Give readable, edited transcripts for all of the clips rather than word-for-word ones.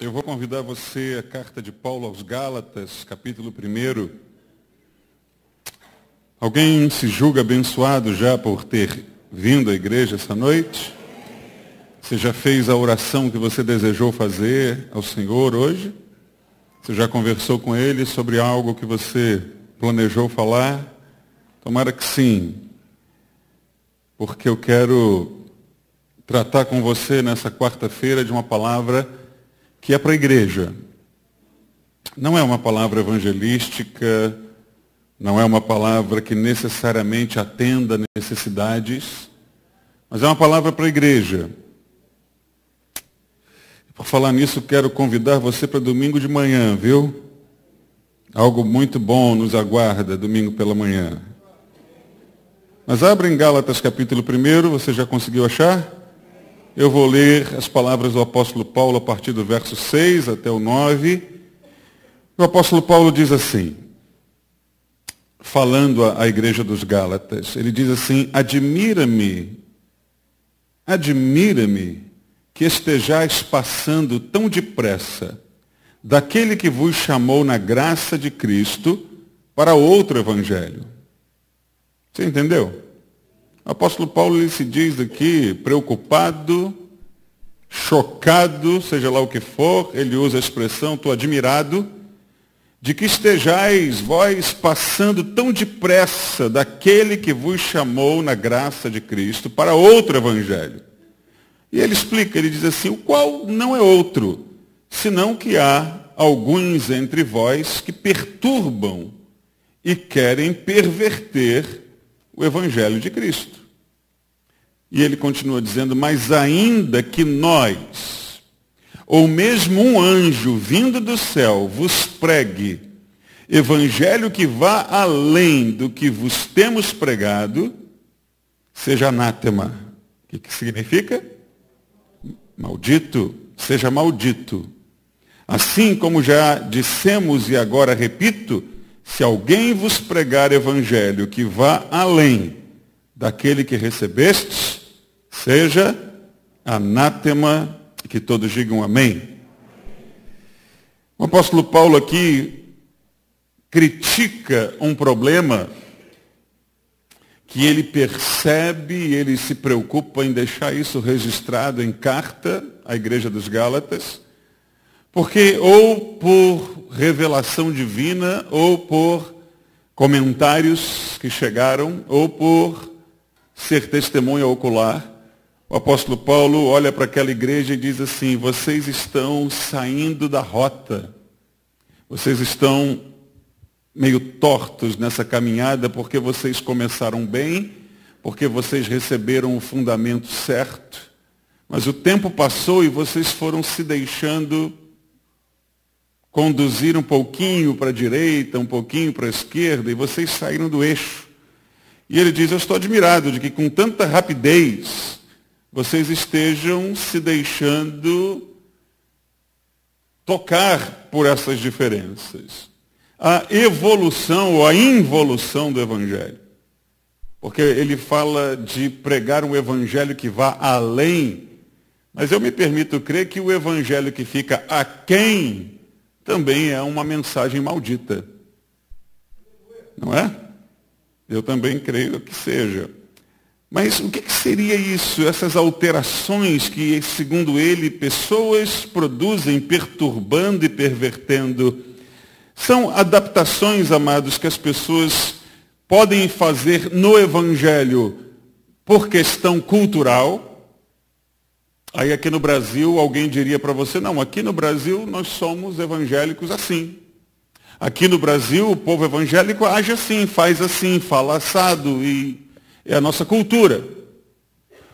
Eu vou convidar você a carta de Paulo aos Gálatas, capítulo 1. Alguém se julga abençoado já por ter vindo à igreja essa noite? Você já fez a oração que você desejou fazer ao Senhor hoje? Você já conversou com Ele sobre algo que você planejou falar? Tomara que sim, porque eu quero tratar com você nessa quarta-feira de uma palavra que é para a igreja. Não é uma palavra evangelística, não é uma palavra que necessariamente atenda necessidades, mas é uma palavra para a igreja. Por falar nisso, quero convidar você para domingo de manhã, viu? Algo muito bom nos aguarda domingo pela manhã. Mas abra em Gálatas capítulo 1, você já conseguiu achar? Eu vou ler as palavras do apóstolo Paulo a partir do verso 6 até o 9. O apóstolo Paulo diz assim, falando à igreja dos Gálatas, ele diz assim: admira-me que estejais passando tão depressa daquele que vos chamou na graça de Cristo para outro evangelho. Você entendeu? O apóstolo Paulo ele se diz aqui preocupado, chocado, seja lá o que for, ele usa a expressão, estou admirado, de que estejais vós passando tão depressa daquele que vos chamou na graça de Cristo para outro evangelho. E ele explica, ele diz assim, o qual não é outro, senão que há alguns entre vós que perturbam e querem perverter o evangelho de Cristo. E ele continua dizendo, mas ainda que nós, ou mesmo um anjo vindo do céu, vos pregue evangelho que vá além do que vos temos pregado, seja anátema. O que significa? Maldito, seja maldito. Assim como já dissemos e agora repito, se alguém vos pregar evangelho que vá além daquele que recebestes, seja anátema, que todos digam amém. O apóstolo Paulo aqui critica um problema que ele percebe e ele se preocupa em deixar isso registrado em carta à igreja dos Gálatas, porque ou por revelação divina, ou por comentários que chegaram, ou por ser testemunha ocular, o apóstolo Paulo olha para aquela igreja e diz assim, vocês estão saindo da rota, vocês estão meio tortos nessa caminhada porque vocês começaram bem, porque vocês receberam o fundamento certo, mas o tempo passou e vocês foram se deixando conduzir um pouquinho para a direita, um pouquinho para a esquerda, e vocês saíram do eixo. E ele diz, eu estou admirado de que com tanta rapidez vocês estejam se deixando tocar por essas diferenças. A evolução ou a involução do evangelho. Porque ele fala de pregar um evangelho que vá além, mas eu me permito crer que o evangelho que fica aquém também é uma mensagem maldita. Não é? Eu também creio que seja. Mas o que seria isso? Essas alterações que, segundo ele, pessoas produzem perturbando e pervertendo. São adaptações, amados, que as pessoas podem fazer no evangelho por questão cultural. Aí aqui no Brasil, alguém diria para você, não, aqui no Brasil nós somos evangélicos assim. Aqui no Brasil o povo evangélico age assim, faz assim, fala assado, e é a nossa cultura.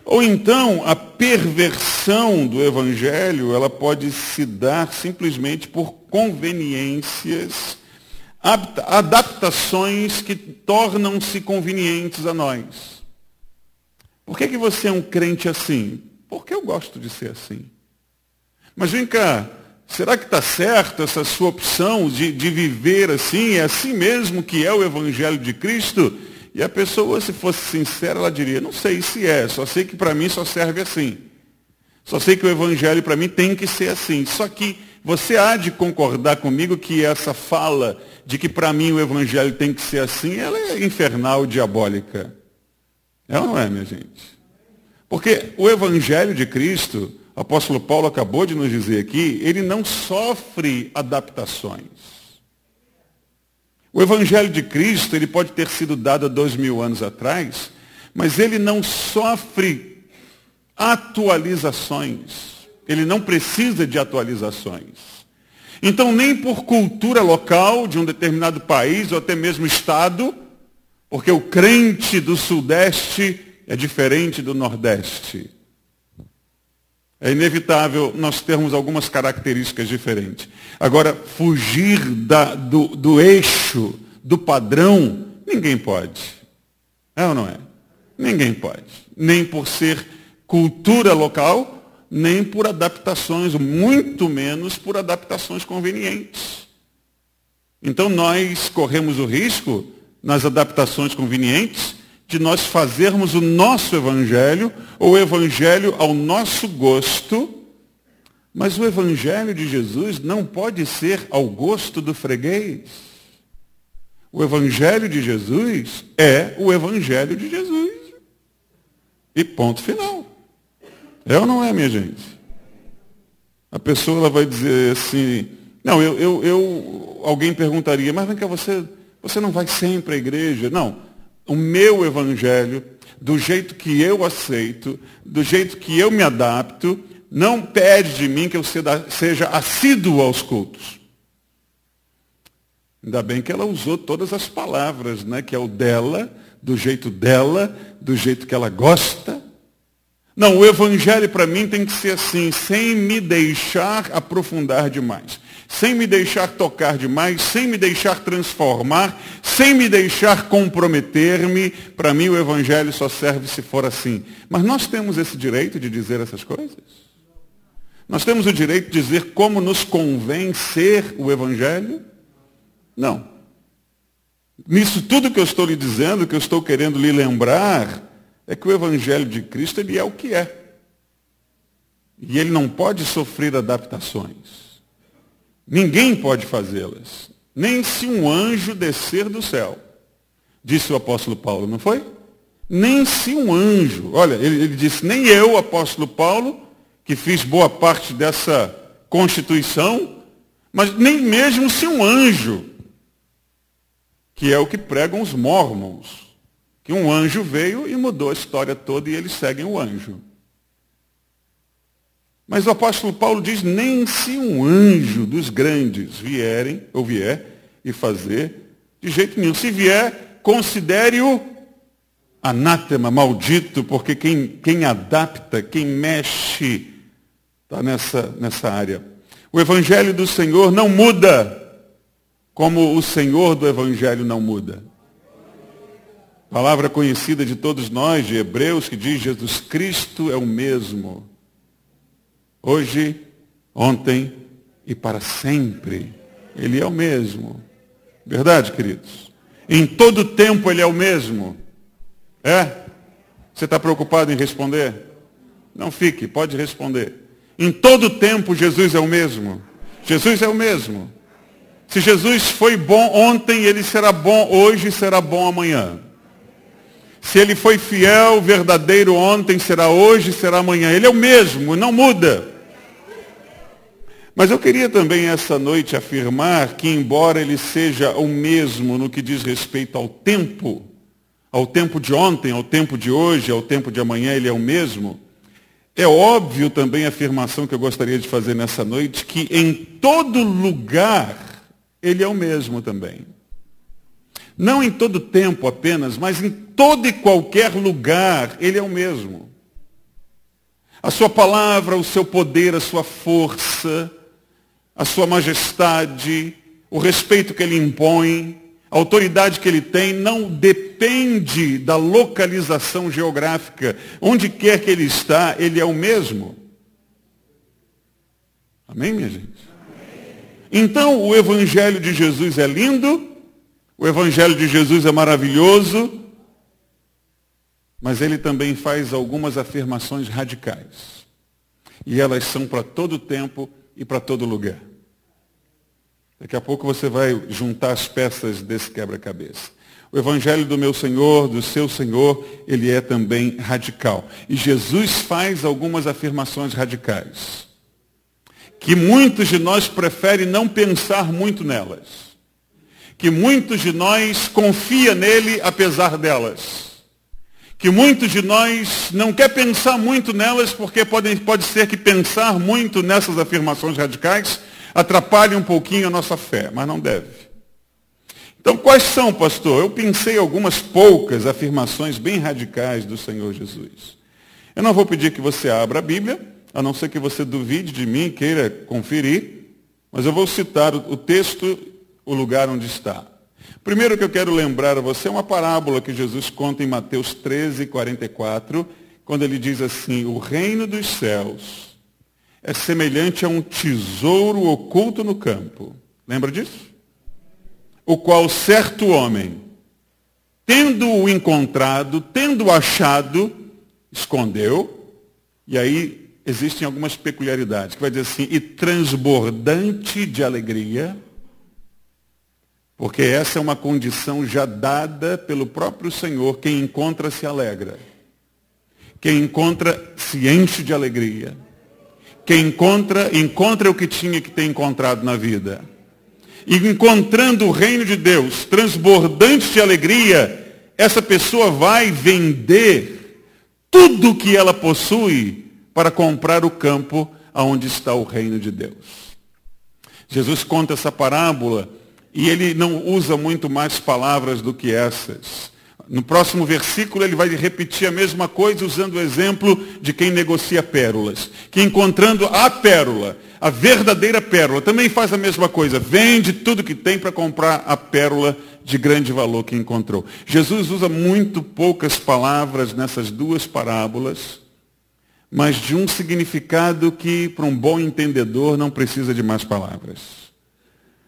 Ou então a perversão do evangelho, ela pode se dar simplesmente por conveniências, adaptações que tornam-se convenientes a nós. Por que você é um crente assim? Porque eu gosto de ser assim. Mas vem cá, será que está certo essa sua opção de viver assim? É assim mesmo que é o Evangelho de Cristo? E a pessoa, se fosse sincera, ela diria, não sei se é, só sei que para mim só serve assim. Só sei que o Evangelho para mim tem que ser assim. Só que você há de concordar comigo que essa fala de que para mim o evangelho tem que ser assim, ela é infernal, diabólica. É ou não é, minha gente? Porque o evangelho de Cristo, o apóstolo Paulo acabou de nos dizer aqui, ele não sofre adaptações. O evangelho de Cristo, ele pode ter sido dado há 2000 anos atrás, mas ele não sofre atualizações. Ele não precisa de atualizações. Então, nem por cultura local de um determinado país ou até mesmo estado, porque o crente do Sudeste é diferente do Nordeste. É inevitável nós termos algumas características diferentes. Agora, fugir do eixo, do padrão, ninguém pode. É ou não é? Ninguém pode. Nem por ser cultura local, nem por adaptações, muito menos por adaptações convenientes. Então, nós corremos o risco, nas adaptações convenientes, de nós fazermos o nosso evangelho, ou o evangelho ao nosso gosto, mas o evangelho de Jesus não pode ser ao gosto do freguês. O evangelho de Jesus é o evangelho de Jesus. E ponto final. É ou não é, minha gente? A pessoa ela vai dizer assim, não, alguém perguntaria, mas vem cá, você não vai sempre à igreja? Não. O meu evangelho, do jeito que eu aceito, do jeito que eu me adapto, não pede de mim que eu seja assíduo aos cultos. Ainda bem que ela usou todas as palavras, né? Que é o dela, do jeito que ela gosta. Não, o evangelho para mim tem que ser assim, sem me deixar aprofundar demais, sem me deixar tocar demais, sem me deixar transformar, sem me deixar comprometer-me. Para mim o evangelho só serve se for assim. Mas nós temos esse direito de dizer essas coisas? Nós temos o direito de dizer como nos convém ser o evangelho? Não. Nisso tudo que eu estou lhe dizendo, que eu estou querendo lhe lembrar, é que o evangelho de Cristo, ele é o que é. E ele não pode sofrer adaptações. Ninguém pode fazê-las. Nem se um anjo descer do céu. Disse o apóstolo Paulo, não foi? Nem se um anjo. Olha, ele disse, nem eu, apóstolo Paulo, que fiz boa parte dessa constituição, mas nem mesmo se um anjo, que é o que pregam os mormons, que um anjo veio e mudou a história toda e eles seguem o anjo. Mas o apóstolo Paulo diz, nem se um anjo dos grandes vier e fazer, de jeito nenhum. Se vier, considere-o anátema, maldito, porque quem adapta, quem mexe, está nessa área. O evangelho do Senhor não muda, como o Senhor do evangelho não muda. Palavra conhecida de todos nós, de Hebreus, que diz, Jesus Cristo é o mesmo. Hoje, ontem e para sempre. Ele é o mesmo. Verdade, queridos? Em todo tempo ele é o mesmo. É? Você está preocupado em responder? Não fique, pode responder. Em todo tempo Jesus é o mesmo. Jesus é o mesmo. Se Jesus foi bom ontem, ele será bom hoje e será bom amanhã. Se ele foi fiel, verdadeiro ontem, será hoje, será amanhã. Ele é o mesmo, não muda. Mas eu queria também essa noite afirmar que, embora ele seja o mesmo no que diz respeito ao tempo de ontem, ao tempo de hoje, ao tempo de amanhã, ele é o mesmo, é óbvio também a afirmação que eu gostaria de fazer nessa noite, que em todo lugar ele é o mesmo também. Não em todo tempo apenas, mas em todo e qualquer lugar, ele é o mesmo. A sua palavra, o seu poder, a sua força, a sua majestade, o respeito que ele impõe, a autoridade que ele tem, não depende da localização geográfica. Onde quer que ele está, ele é o mesmo. Amém, minha gente? Amém. Então, o Evangelho de Jesus é lindo, o Evangelho de Jesus é maravilhoso, mas ele também faz algumas afirmações radicais. E elas são para todo tempo e para todo lugar. Daqui a pouco você vai juntar as peças desse quebra-cabeça. O evangelho do meu Senhor, do seu Senhor, ele é também radical. E Jesus faz algumas afirmações radicais, que muitos de nós preferem não pensar muito nelas, que muitos de nós confia nele apesar delas, que muitos de nós não quer pensar muito nelas porque pode ser que pensar muito nessas afirmações radicais atrapalhe um pouquinho a nossa fé, mas não deve. Então, quais são, pastor? Eu pensei algumas poucas afirmações bem radicais do Senhor Jesus. Eu não vou pedir que você abra a Bíblia, a não ser que você duvide de mim, queira conferir, mas eu vou citar o texto, o lugar onde está. Primeiro que eu quero lembrar a você é uma parábola que Jesus conta em Mateus 13, 44, quando ele diz assim: o reino dos céus é semelhante a um tesouro oculto no campo. Lembra disso? O qual certo homem, tendo-o encontrado, tendo-o achado, escondeu. E aí existem algumas peculiaridades, que vai dizer assim: e transbordante de alegria, porque essa é uma condição já dada pelo próprio Senhor. Quem encontra se alegra. Quem encontra se enche de alegria. Quem encontra o que tinha que ter encontrado na vida. E encontrando o reino de Deus, transbordante de alegria, essa pessoa vai vender tudo o que ela possui para comprar o campo onde está o reino de Deus. Jesus conta essa parábola e ele não usa muito mais palavras do que essas. No próximo versículo ele vai repetir a mesma coisa usando o exemplo de quem negocia pérolas. Que encontrando a pérola, a verdadeira pérola, também faz a mesma coisa. Vende tudo que tem para comprar a pérola de grande valor que encontrou. Jesus usa muito poucas palavras nessas duas parábolas, mas de um significado que para um bom entendedor não precisa de mais palavras.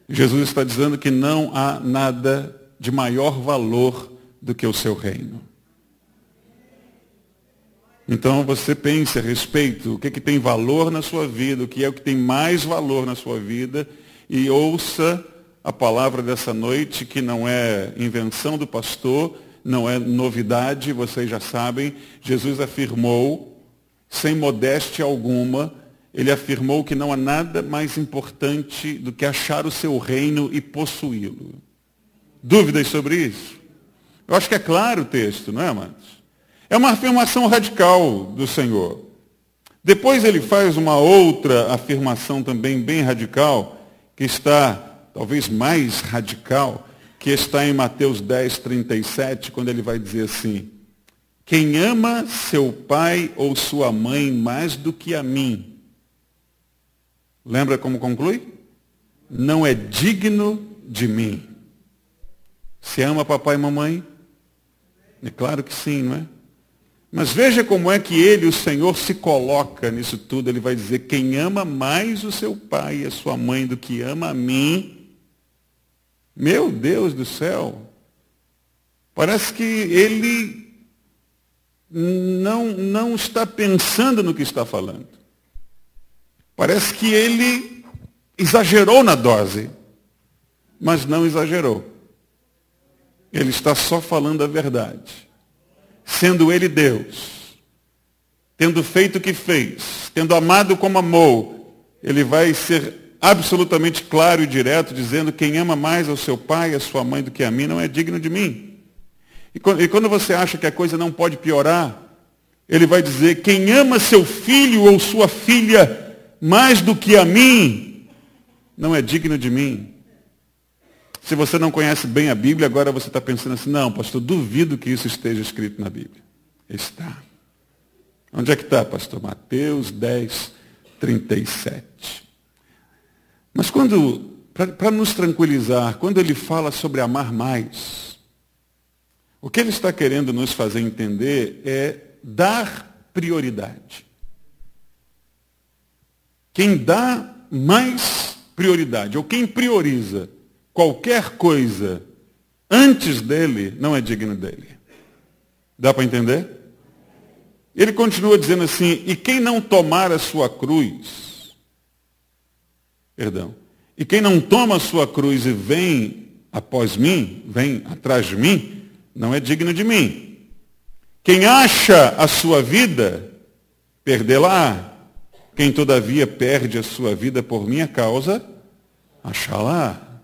Jesus está dizendo que não há nada de maior valor do que o seu reino. Então você pense a respeito, o que tem valor na sua vida, o que é o que tem mais valor na sua vida, e ouça a palavra dessa noite, que não é invenção do pastor, não é novidade, vocês já sabem. Jesus afirmou, sem modéstia alguma, ele afirmou que não há nada mais importante do que achar o seu reino e possuí-lo. Dúvidas sobre isso? Eu acho que é claro o texto, não é, amados? É uma afirmação radical do Senhor. Depois ele faz uma outra afirmação também bem radical, que está, talvez mais radical, que está em Mateus 10, 37, quando ele vai dizer assim: quem ama seu pai ou sua mãe mais do que a mim, lembra como conclui? Não é digno de mim. Você ama papai e mamãe? É claro que sim, não é? Mas veja como é que ele, o Senhor, se coloca nisso tudo. Ele vai dizer: quem ama mais o seu pai e a sua mãe do que ama a mim, meu Deus do céu, parece que ele não está pensando no que está falando. Parece que ele exagerou na dose, mas não exagerou. Ele está só falando a verdade. Sendo ele Deus, tendo feito o que fez, tendo amado como amou, ele vai ser absolutamente claro e direto, dizendo: quem ama mais ao seu pai e a sua mãe do que a mim não é digno de mim. E quando você acha que a coisa não pode piorar, ele vai dizer: quem ama seu filho ou sua filha mais do que a mim não é digno de mim. Se você não conhece bem a Bíblia, agora você está pensando assim: não, pastor, duvido que isso esteja escrito na Bíblia. Está. Onde é que está, pastor? Mateus 10, 37. Mas para nos tranquilizar, quando ele fala sobre amar mais, o que ele está querendo nos fazer entender é dar prioridade. Quem dá mais prioridade, ou quem prioriza qualquer coisa antes dele, não é digno dele. Dá para entender? Ele continua dizendo assim: e quem não tomar a sua cruz, E quem não toma a sua cruz e vem após mim, vem atrás de mim, não é digno de mim. Quem acha a sua vida, perdê-la. Quem todavia perde a sua vida por minha causa, achá-la.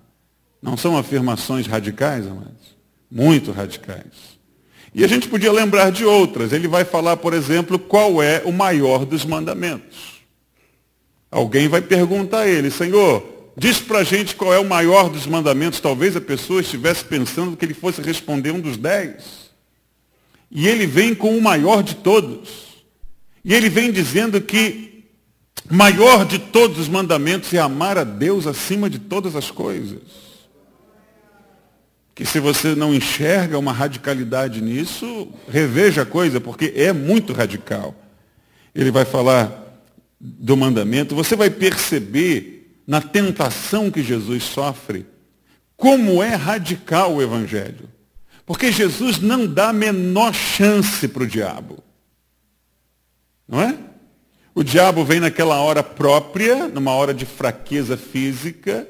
Não são afirmações radicais, amados? Muito radicais. E a gente podia lembrar de outras. Ele vai falar, por exemplo, qual é o maior dos mandamentos. Alguém vai perguntar a ele, Senhor, diz para a gente qual é o maior dos mandamentos. Talvez a pessoa estivesse pensando que ele fosse responder um dos 10. E ele vem com o maior de todos. E ele vem dizendo que o maior de todos os mandamentos é amar a Deus acima de todas as coisas. Que se você não enxerga uma radicalidade nisso, reveja a coisa, porque é muito radical. Ele vai falar do mandamento, você vai perceber na tentação que Jesus sofre, como é radical o Evangelho. Porque Jesus não dá a menor chance para o diabo. Não é? O diabo vem naquela hora própria, numa hora de fraqueza física,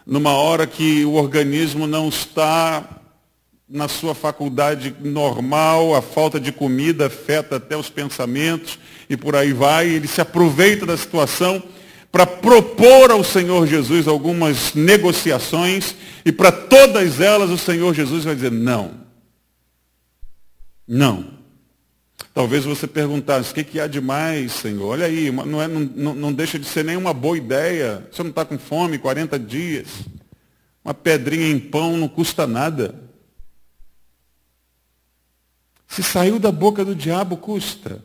numa hora que o organismo não está na sua faculdade normal, a falta de comida afeta até os pensamentos e por aí vai. Ele se aproveita da situação para propor ao Senhor Jesus algumas negociações e para todas elas o Senhor Jesus vai dizer não. Não. Talvez você perguntasse, o que há de mais, Senhor? Olha aí, não deixa de ser nenhuma boa ideia. Você não está com fome, 40 dias. Uma pedrinha em pão não custa nada. Se saiu da boca do diabo, custa.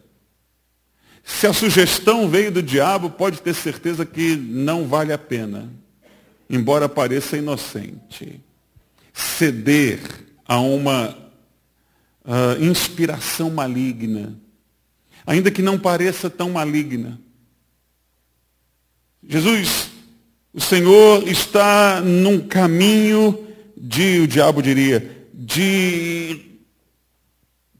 Se a sugestão veio do diabo, pode ter certeza que não vale a pena. Embora pareça inocente. Ceder a uma inspiração maligna, ainda que não pareça tão maligna. Jesus, o Senhor está num caminho o diabo diria, de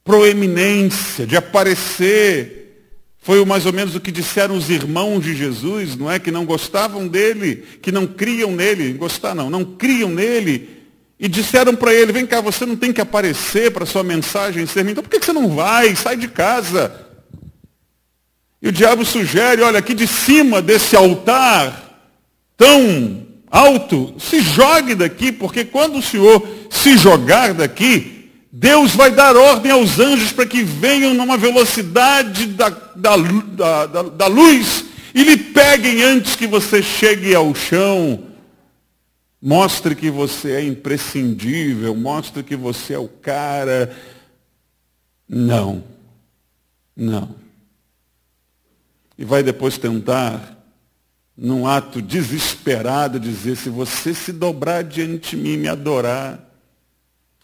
proeminência, de aparecer. Foi mais ou menos o que disseram os irmãos de Jesus, não é? Que não gostavam dele, que não criam nele, não criam nele. E disseram para ele, vem cá, você não tem que aparecer para sua mensagem ser minha. Então por que você não vai? Sai de casa. E o diabo sugere, olha, aqui de cima desse altar tão alto, se jogue daqui, porque quando o Senhor se jogar daqui, Deus vai dar ordem aos anjos para que venham numa velocidade da luz e lhe peguem antes que você chegue ao chão. Mostre que você é imprescindível, mostre que você é o cara. Não. E vai depois tentar, num ato desesperado, dizer, se você se dobrar diante de mim e me adorar.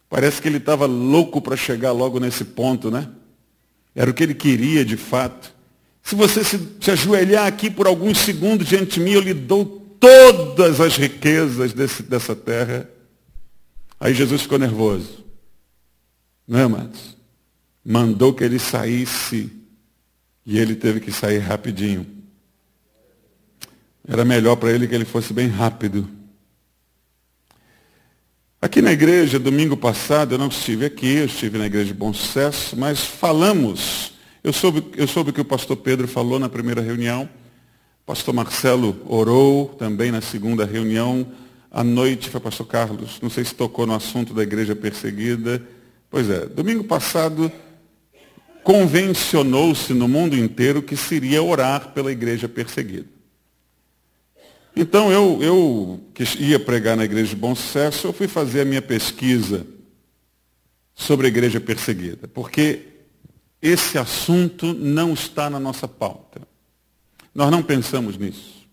Parece que ele estava louco para chegar logo nesse ponto, né? Era o que ele queria de fato. Se você se ajoelhar aqui por alguns segundos diante de mim, eu lhe dou todas as riquezas dessa terra. Aí Jesus ficou nervoso. Não é, amados? Mandou que ele saísse e ele teve que sair rapidinho. Era melhor para ele que ele fosse bem rápido. Aqui na igreja, domingo passado, eu não estive aqui, eu estive na igreja de Bom Sucesso, mas falamos, eu soube que o pastor Pedro falou na primeira reunião, o pastor Marcelo orou também na segunda reunião, à noite foi o pastor Carlos, não sei se tocou no assunto da igreja perseguida. Pois é, domingo passado convencionou-se no mundo inteiro que seria orar pela igreja perseguida. Então, eu que ia pregar na igreja de Bom Sucesso, eu fui fazer a minha pesquisa sobre a igreja perseguida, porque esse assunto não está na nossa pauta. Nós não pensamos nisso.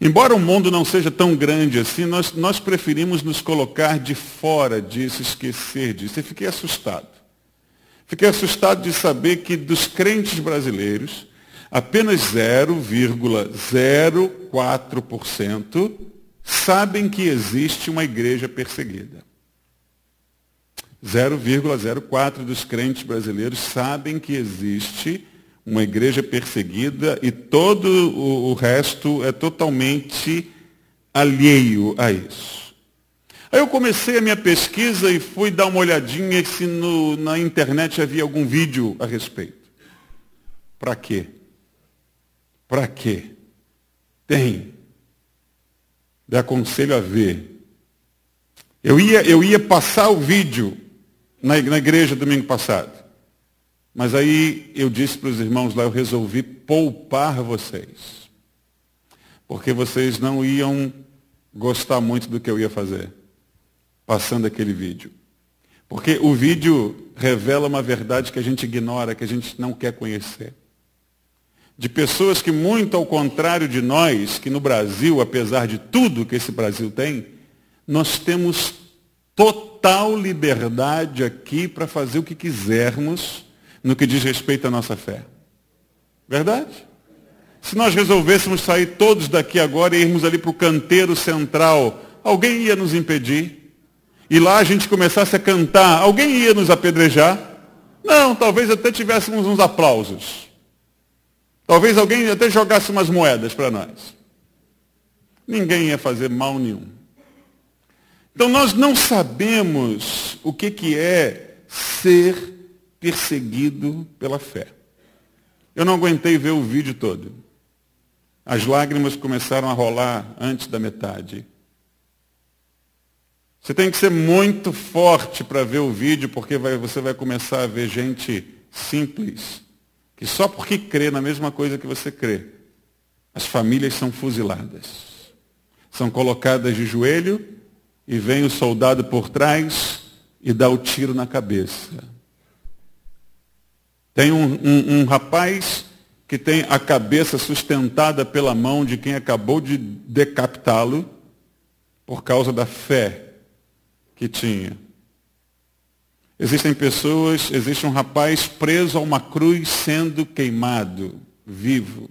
Embora o mundo não seja tão grande assim, nós preferimos nos colocar de fora disso, esquecer disso. E fiquei assustado. Fiquei assustado de saber que dos crentes brasileiros, apenas 0,04% sabem que existe uma igreja perseguida. 0,04% dos crentes brasileiros sabem que existe uma igreja perseguida e todo o resto é totalmente alheio a isso. Aí eu comecei a minha pesquisa e fui dar uma olhadinha se na internet havia algum vídeo a respeito. Para quê? Para quê? Tem. Eu aconselho a ver. Eu ia passar o vídeo na igreja domingo passado. Mas aí eu disse para os irmãos lá, eu resolvi poupar vocês. Porque vocês não iam gostar muito do que eu ia fazer, passando aquele vídeo. Porque o vídeo revela uma verdade que a gente ignora, que a gente não quer conhecer. De pessoas que, muito ao contrário de nós, que no Brasil, apesar de tudo que esse Brasil tem, nós temos total liberdade aqui para fazer o que quisermos no que diz respeito à nossa fé. Verdade? Se nós resolvêssemos sair todos daqui agora e irmos ali para o canteiro central, alguém ia nos impedir? E lá a gente começasse a cantar, alguém ia nos apedrejar? Não, talvez até tivéssemos uns aplausos. Talvez alguém até jogasse umas moedas para nós. Ninguém ia fazer mal nenhum. Então nós não sabemos o que é ser perseguido pela fé. Eu não aguentei ver o vídeo todo. As lágrimas começaram a rolar antes da metade. Você tem que ser muito forte para ver o vídeo, porque você vai começar a ver gente simples, que só porque crê na mesma coisa que você crê, as famílias são fuziladas. São colocadas de joelho e vem o soldado por trás e dá o tiro na cabeça. Tem um rapaz que tem a cabeça sustentada pela mão de quem acabou de decapitá-lo por causa da fé que tinha. Existe um rapaz preso a uma cruz sendo queimado, vivo.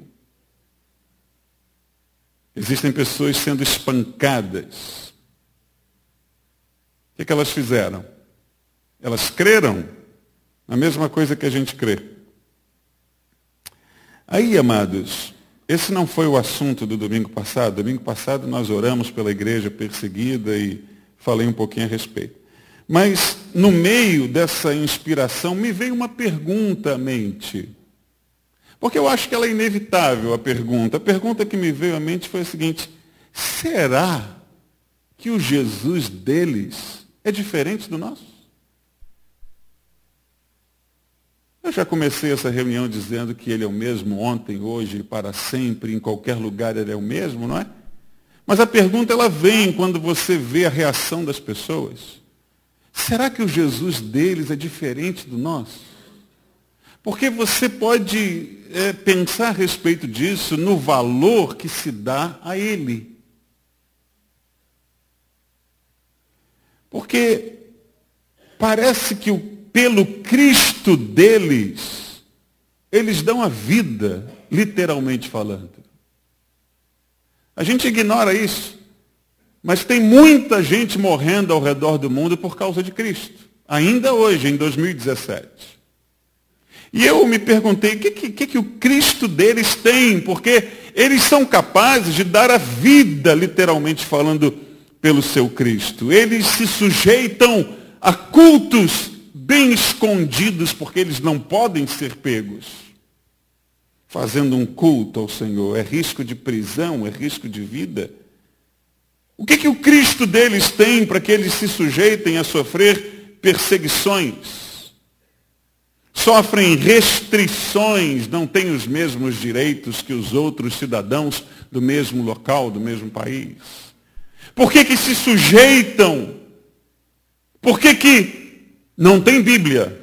Existem pessoas sendo espancadas. O que elas fizeram? Elas creram na mesma coisa que a gente crê. Aí, amados, esse não foi o assunto do domingo passado. Domingo passado nós oramos pela igreja perseguida e falei um pouquinho a respeito. Mas, no meio dessa inspiração, me veio uma pergunta à mente. Porque eu acho que ela é inevitável, a pergunta. A pergunta que me veio à mente foi a seguinte: será que o Jesus deles é diferente do nosso? Eu já comecei essa reunião dizendo que ele é o mesmo ontem, hoje e para sempre, em qualquer lugar ele é o mesmo, não é? Mas a pergunta ela vem quando você vê a reação das pessoas. Será que o Jesus deles é diferente do nosso? Porque você pode pensar a respeito disso no valor que se dá a ele. Porque parece que pelo Cristo deles, eles dão a vida, literalmente falando. A gente ignora isso, mas tem muita gente morrendo ao redor do mundo por causa de Cristo, ainda hoje, em 2017. E eu me perguntei, o que o Cristo deles tem? Porque eles são capazes de dar a vida, literalmente falando, pelo seu Cristo. Eles se sujeitam a cultos bem escondidos, porque eles não podem ser pegos fazendo um culto ao Senhor. É risco de prisão, é risco de vida. O que o Cristo deles tem para que eles se sujeitem a sofrer perseguições? Sofrem restrições, não têm os mesmos direitos que os outros cidadãos do mesmo local, do mesmo país. Por que se sujeitam? Por que não tem Bíblia?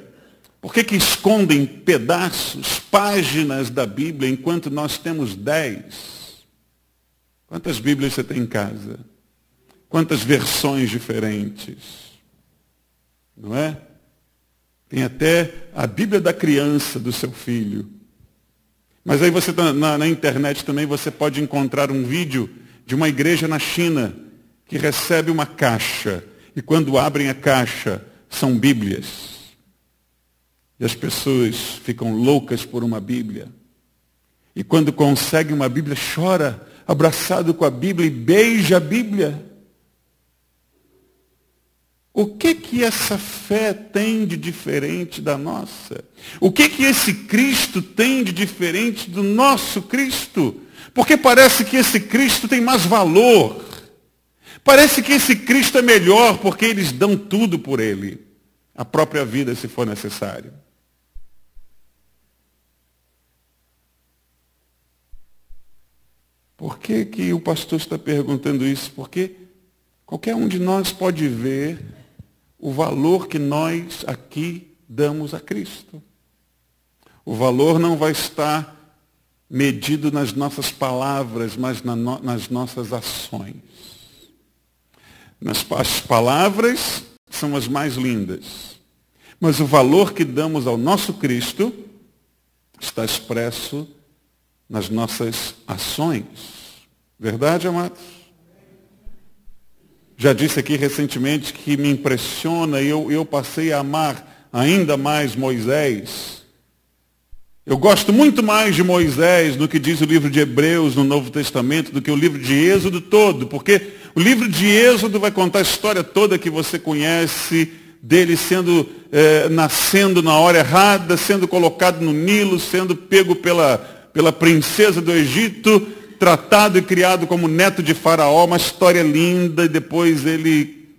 Por que escondem pedaços, páginas da Bíblia, enquanto nós temos 10? Quantas Bíblias você tem em casa? Quantas versões diferentes? Não é? Tem até a Bíblia da criança do seu filho. Mas aí você na internet também você pode encontrar um vídeo de uma igreja na China que recebe uma caixa. E quando abrem a caixa, são Bíblias. E as pessoas ficam loucas por uma Bíblia. E quando conseguem uma Bíblia, chora abraçado com a Bíblia e beija a Bíblia. O que essa fé tem de diferente da nossa? O que esse Cristo tem de diferente do nosso Cristo? Porque parece que esse Cristo tem mais valor. Parece que esse Cristo é melhor porque eles dão tudo por ele. A própria vida, se for necessário. Por que o pastor está perguntando isso? Porque qualquer um de nós pode ver o valor que nós aqui damos a Cristo. O valor não vai estar medido nas nossas palavras, mas nas nossas ações. As palavras são as mais lindas, mas o valor que damos ao nosso Cristo está expresso nas nossas ações. Verdade, amados? Já disse aqui recentemente que me impressiona e eu passei a amar ainda mais Moisés. Eu gosto muito mais de Moisés do que diz o livro de Hebreus no Novo Testamento, do que o livro de Êxodo todo, porque o livro de Êxodo vai contar a história toda que você conhece, dele nascendo na hora errada, sendo colocado no Nilo, sendo pego pela princesa do Egito, tratado e criado como neto de Faraó, uma história linda, e depois ele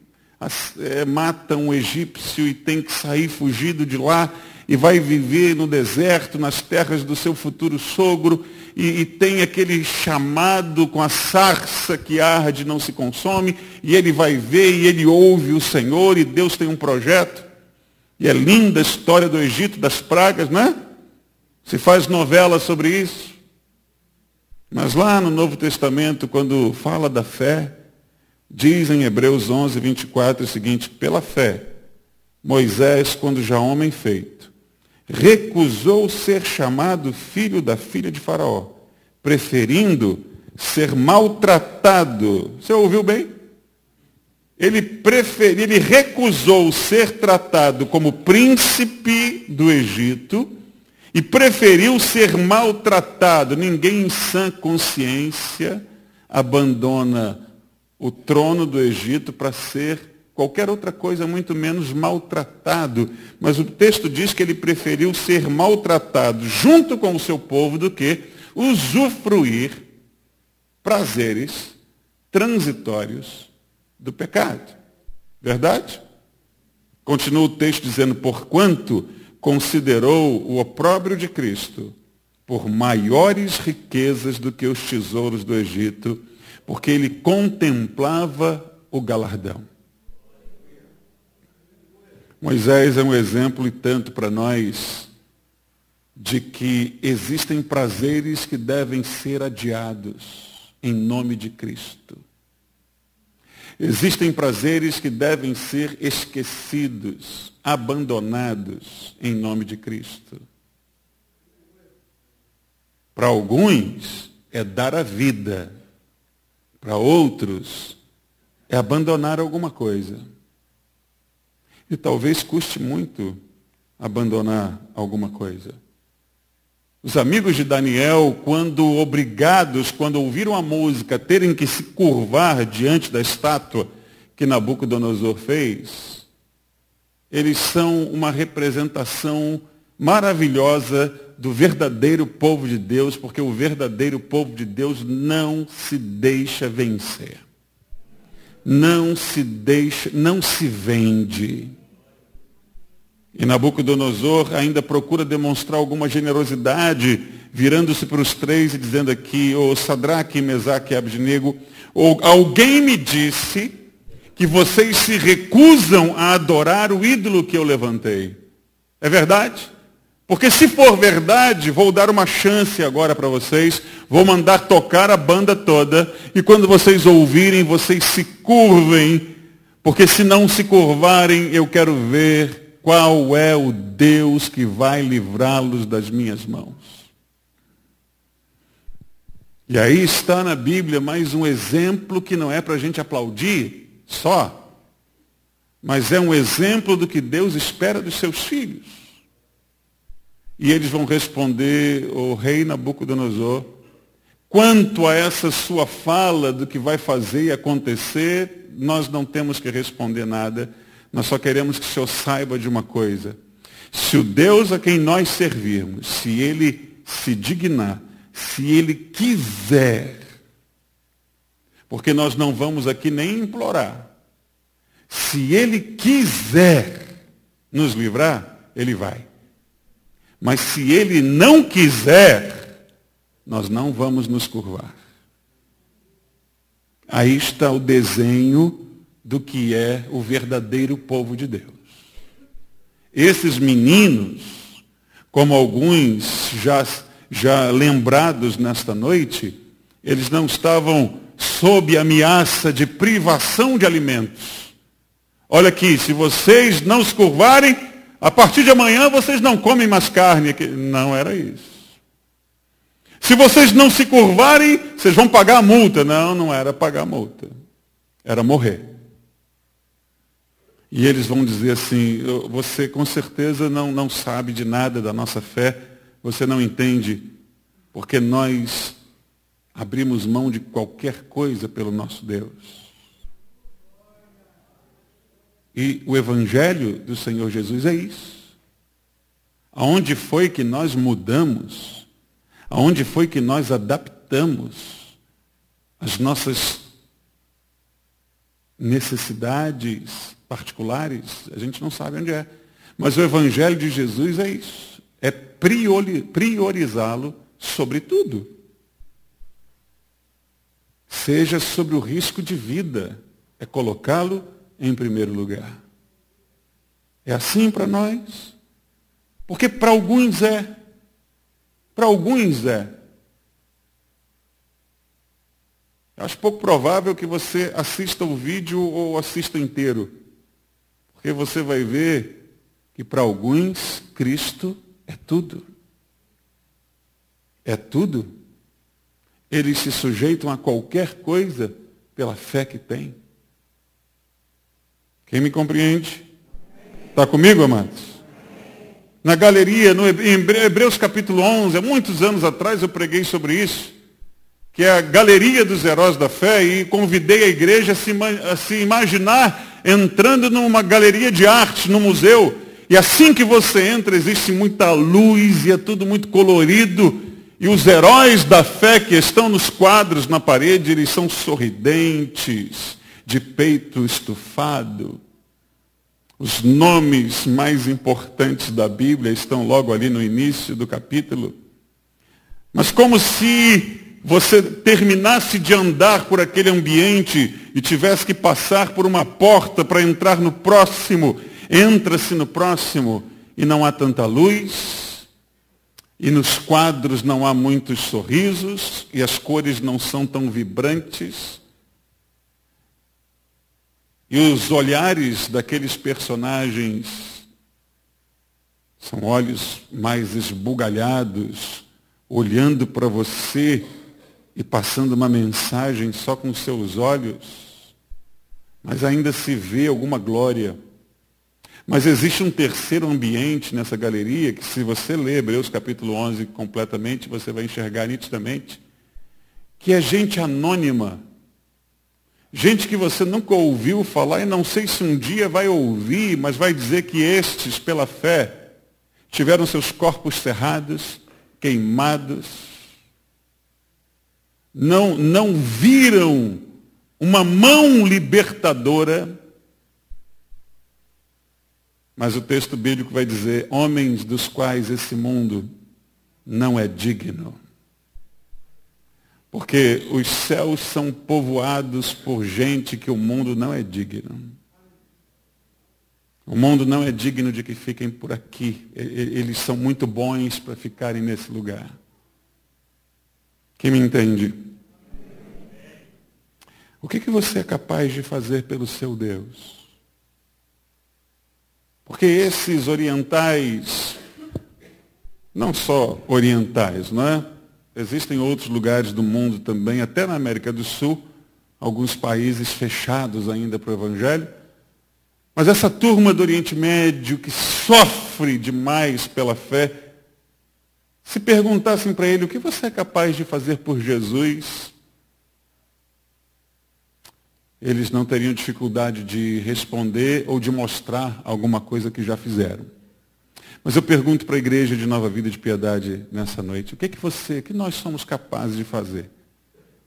mata um egípcio e tem que sair fugido de lá, e vai viver no deserto, nas terras do seu futuro sogro, e tem aquele chamado com a sarça que arde e não se consome, e ele vai ver, e ele ouve o Senhor, e Deus tem um projeto, e é linda a história do Egito, das pragas, né? Se faz novela sobre isso. Mas lá no Novo Testamento, quando fala da fé, diz em Hebreus 11, 24 o seguinte: pela fé, Moisés, quando já homem feito, recusou ser chamado filho da filha de Faraó, preferindo ser maltratado. Você ouviu bem? Ele recusou ser tratado como príncipe do Egito, e preferiu ser maltratado. Ninguém em sã consciência abandona o trono do Egito para ser qualquer outra coisa, muito menos maltratado. Mas o texto diz que ele preferiu ser maltratado junto com o seu povo do que usufruir prazeres transitórios do pecado. Verdade? Continua o texto dizendo: porquanto considerou o opróbrio de Cristo por maiores riquezas do que os tesouros do Egito, porque ele contemplava o galardão. Moisés é um exemplo e tanto para nós de que existem prazeres que devem ser adiados em nome de Cristo. Existem prazeres que devem ser esquecidos, abandonados em nome de Cristo. Para alguns é dar a vida, para outros é abandonar alguma coisa. E talvez custe muito abandonar alguma coisa. Os amigos de Daniel, quando ouviram a música, terem que se curvar diante da estátua que Nabucodonosor fez, eles são uma representação maravilhosa do verdadeiro povo de Deus, porque o verdadeiro povo de Deus não se deixa vencer. Não se vende. E Nabucodonosor ainda procura demonstrar alguma generosidade, virando-se para os três e dizendo aqui: ô Sadraque, Mesaque e Abednego, alguém me disse que vocês se recusam a adorar o ídolo que eu levantei. É verdade? Porque se for verdade, vou dar uma chance agora para vocês, vou mandar tocar a banda toda, e quando vocês ouvirem, vocês se curvem, porque se não se curvarem, eu quero ver qual é o Deus que vai livrá-los das minhas mãos. E aí está na Bíblia mais um exemplo que não é para a gente aplaudir só, mas é um exemplo do que Deus espera dos seus filhos. E eles vão responder: o rei Nabucodonosor, Quanto a essa sua fala do que vai fazer e acontecer, nós não temos que responder nada. Nós só queremos que o Senhor saiba de uma coisa. Se o Deus a quem nós servirmos, se Ele se dignar, se Ele quiser, porque nós não vamos aqui nem implorar. Se Ele quiser nos livrar, Ele vai. Mas se Ele não quiser, nós não vamos nos curvar. Aí está o desenho do que é o verdadeiro povo de Deus. Esses meninos, como alguns já lembrados nesta noite, eles não estavam sob ameaça de privação de alimentos. Olha aqui, se vocês não se curvarem, a partir de amanhã vocês não comem mais carne. Não era isso. Se vocês não se curvarem, vocês vão pagar a multa. Não, não era pagar a multa. Era morrer. E eles vão dizer assim, você com certeza não sabe de nada da nossa fé, você não entende, porque nós abrimos mão de qualquer coisa pelo nosso Deus. E o Evangelho do Senhor Jesus é isso. Aonde foi que nós mudamos? Aonde foi que nós adaptamos as nossas necessidades particulares? A gente não sabe onde é. Mas o Evangelho de Jesus é isso. É priorizá-lo sobre tudo. Seja sobre o risco de vida. É colocá-lo em primeiro lugar. É assim para nós? Porque para alguns é. Para alguns é. Acho pouco provável que você assista o vídeo ou assista inteiro. Porque você vai ver que para alguns Cristo é tudo. É tudo. Eles se sujeitam a qualquer coisa pela fé que têm. Quem me compreende? Está comigo, amados? Na galeria, em Hebreus capítulo 11, há muitos anos atrás eu preguei sobre isso, que é a galeria dos heróis da fé, e convidei a igreja a se imaginar entrando numa galeria de arte, no museu, e assim que você entra existe muita luz e é tudo muito colorido, e os heróis da fé que estão nos quadros na parede, eles são sorridentes, de peito estufado. Os nomes mais importantes da Bíblia estão logo ali no início do capítulo. Mas como se você terminasse de andar por aquele ambiente e tivesse que passar por uma porta para entrar no próximo, entra-se no próximo e não há tanta luz, e nos quadros não há muitos sorrisos, e as cores não são tão vibrantes. E os olhares daqueles personagens são olhos mais esbugalhados, olhando para você e passando uma mensagem só com seus olhos, mas ainda se vê alguma glória. Mas existe um terceiro ambiente nessa galeria, que se você ler Hebreus capítulo 11 completamente, você vai enxergar nitidamente, que é gente anônima, gente que você nunca ouviu falar e não sei se um dia vai ouvir, mas vai dizer que estes, pela fé, tiveram seus corpos cerrados, queimados, não viram uma mão libertadora, mas o texto bíblico vai dizer, homens dos quais esse mundo não é digno. Porque os céus são povoados por gente que o mundo não é digno. O mundo não é digno de que fiquem por aqui. Eles são muito bons para ficarem nesse lugar. Quem me entende? O que você é capaz de fazer pelo seu Deus? Porque esses orientais, não só orientais, não é? Existem outros lugares do mundo também, até na América do Sul, alguns países fechados ainda para o Evangelho. Mas essa turma do Oriente Médio que sofre demais pela fé, Se perguntassem para ele o que você é capaz de fazer por Jesus, eles não teriam dificuldade de responder ou de mostrar alguma coisa que já fizeram. Mas eu pergunto para a igreja de Nova Vida de Piedade nessa noite, o que nós somos capazes de fazer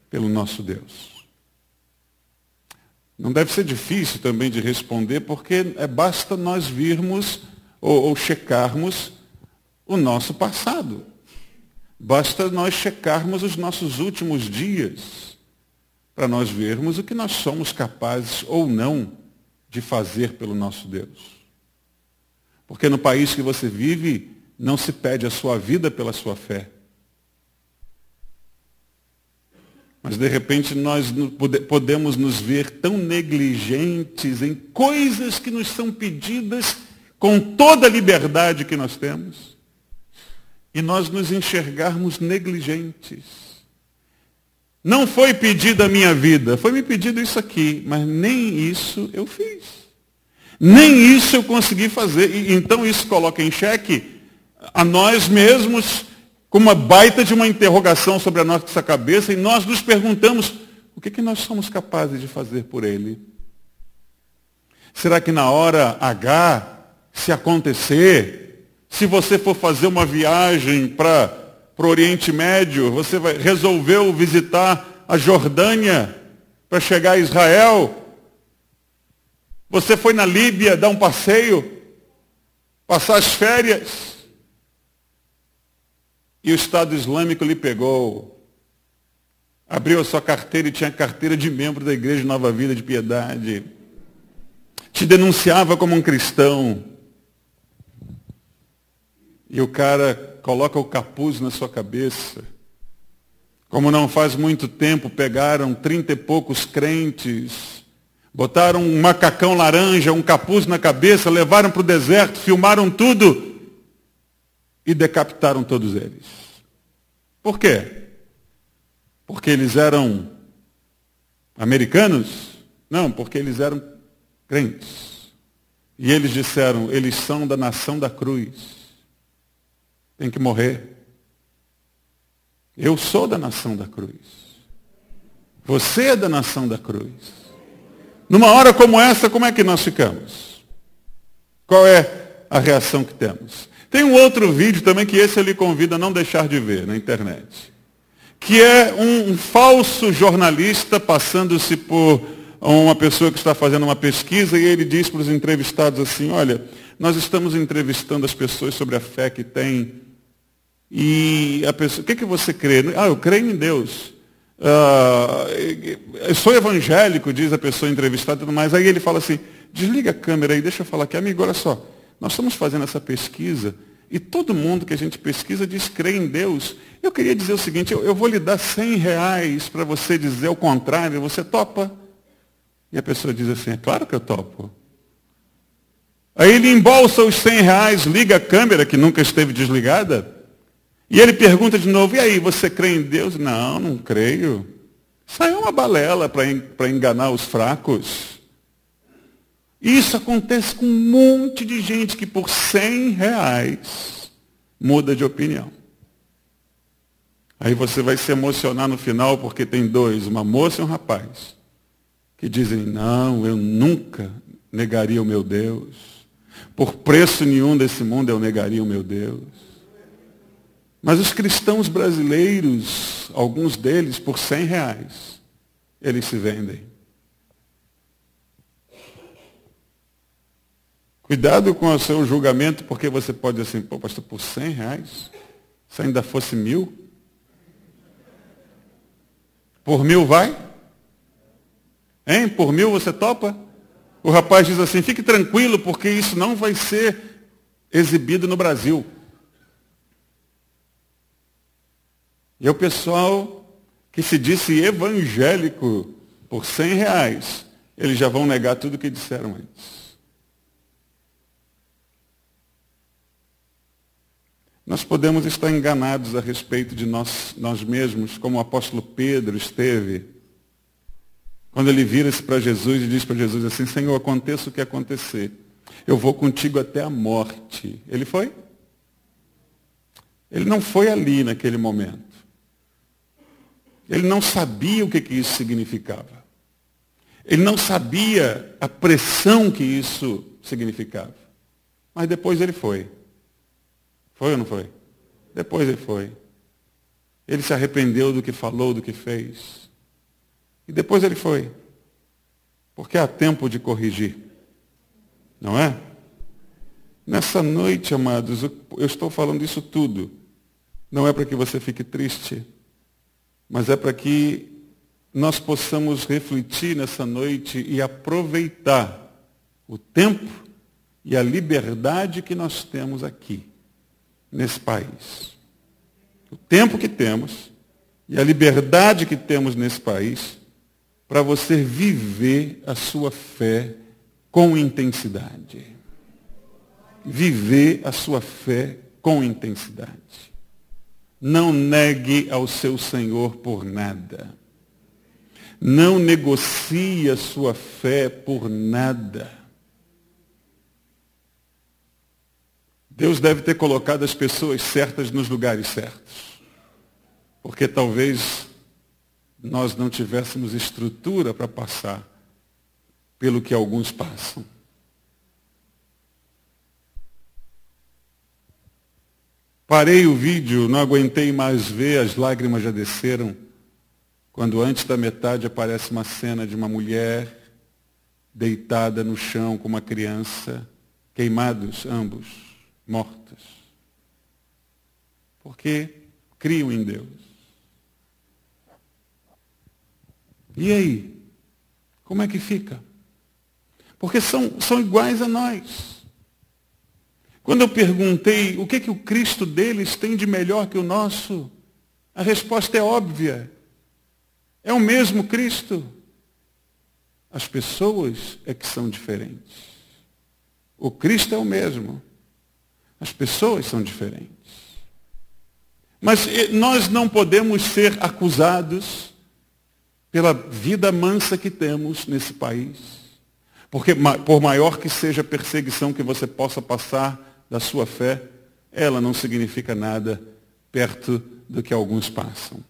pelo nosso Deus? Não deve ser difícil também de responder, porque basta nós virmos ou checarmos o nosso passado. Basta nós checarmos os nossos últimos dias para nós vermos o que nós somos capazes ou não de fazer pelo nosso Deus. Porque no país que você vive, não se pede a sua vida pela sua fé. Mas, de repente, nós podemos nos ver tão negligentes em coisas que nos são pedidas com toda a liberdade que nós temos, e nós nos enxergarmos negligentes. Não foi pedida a minha vida, foi me pedido isso aqui, mas nem isso eu fiz. Nem isso eu consegui fazer. E então isso coloca em xeque a nós mesmos, com uma baita de uma interrogação sobre a nossa cabeça, e nós nos perguntamos, o que nós somos capazes de fazer por ele? Será que na hora H, se acontecer, se você for fazer uma viagem para o Oriente Médio, você resolveu visitar a Jordânia para chegar a Israel, você foi na Líbia dar um passeio, passar as férias, e o Estado Islâmico lhe pegou, abriu a sua carteira e tinha carteira de membro da Igreja Nova Vida de Piedade, te denunciava como um cristão, e o cara coloca o capuz na sua cabeça. Como não faz muito tempo, pegaram 30 e poucos crentes, botaram um macacão laranja, um capuz na cabeça, levaram para o deserto, filmaram tudo e decapitaram todos eles. Por quê? Porque eles eram americanos? Não, porque eles eram crentes. E eles disseram, eles são da nação da cruz. Tem que morrer. Eu sou da nação da cruz. Você é da nação da cruz. Numa hora como essa, como é que nós ficamos? Qual é a reação que temos? Tem um outro vídeo também que esse eu lhe convido a não deixar de ver na internet. Que é um falso jornalista passando-se por uma pessoa que está fazendo uma pesquisa, e ele diz para os entrevistados assim, olha, nós estamos entrevistando as pessoas sobre a fé que têm. E a pessoa, o que você crê? Eu creio em Deus. Eu sou evangélico, diz a pessoa entrevistada, mas aí ele fala assim, desliga a câmera aí, deixa eu falar aqui, amigo, olha só, nós estamos fazendo essa pesquisa e todo mundo que a gente pesquisa diz crer em Deus. Eu queria dizer o seguinte, eu vou lhe dar R$100 para você dizer o contrário, você topa? E a pessoa diz assim, é claro que eu topo. Aí ele embolsa os R$100, liga a câmera, que nunca esteve desligada, e ele pergunta de novo, e aí, você crê em Deus? Não, não creio. Isso aí é uma balela para enganar os fracos. Isso acontece com um monte de gente que por R$100 muda de opinião. Aí você vai se emocionar no final porque tem dois, uma moça e um rapaz, que dizem, não, eu nunca negaria o meu Deus. Por preço nenhum desse mundo eu negaria o meu Deus. Mas os cristãos brasileiros, alguns deles, por R$100, eles se vendem. Cuidado com o seu julgamento, porque você pode dizer assim, pô, pastor, por R$100? Se ainda fosse 1.000? Por 1.000 vai? Hein? Por 1.000 você topa? O rapaz diz assim, fique tranquilo, porque isso não vai ser exibido no Brasil. E o pessoal que se disse evangélico por R$100, eles já vão negar tudo o que disseram antes. Nós podemos estar enganados a respeito de nós mesmos, como o apóstolo Pedro esteve, quando ele vira-se para Jesus e diz para Jesus assim, Senhor, aconteça o que acontecer, eu vou contigo até a morte. Ele foi? Ele não foi ali naquele momento. Ele não sabia o que isso significava. Ele não sabia a pressão que isso significava. Mas depois ele foi. Foi ou não foi? Depois ele foi. Ele se arrependeu do que falou, do que fez. E depois ele foi. Porque há tempo de corrigir. Não é? Nessa noite, amados, eu estou falando isso tudo. Não é para que você fique triste, mas é para que nós possamos refletir nessa noite e aproveitar o tempo e a liberdade que nós temos aqui, nesse país. O tempo que temos e a liberdade que temos nesse país para você viver a sua fé com intensidade. Viver a sua fé com intensidade. Não negue ao seu Senhor por nada. Não negocie a sua fé por nada. Deus deve ter colocado as pessoas certas nos lugares certos. Porque talvez nós não tivéssemos estrutura para passar pelo que alguns passam. Parei o vídeo, não aguentei mais ver, as lágrimas já desceram, quando antes da metade aparece uma cena de uma mulher deitada no chão com uma criança, queimados ambos, mortos. Porque criam em Deus. E aí? Como é que fica? Porque são iguais a nós. Quando eu perguntei o que o Cristo deles tem de melhor que o nosso, a resposta é óbvia. É o mesmo Cristo. As pessoas é que são diferentes. O Cristo é o mesmo. As pessoas são diferentes. Mas nós não podemos ser acusados pela vida mansa que temos nesse país. Porque por maior que seja a perseguição que você possa passar da sua fé, ela não significa nada perto do que alguns passam.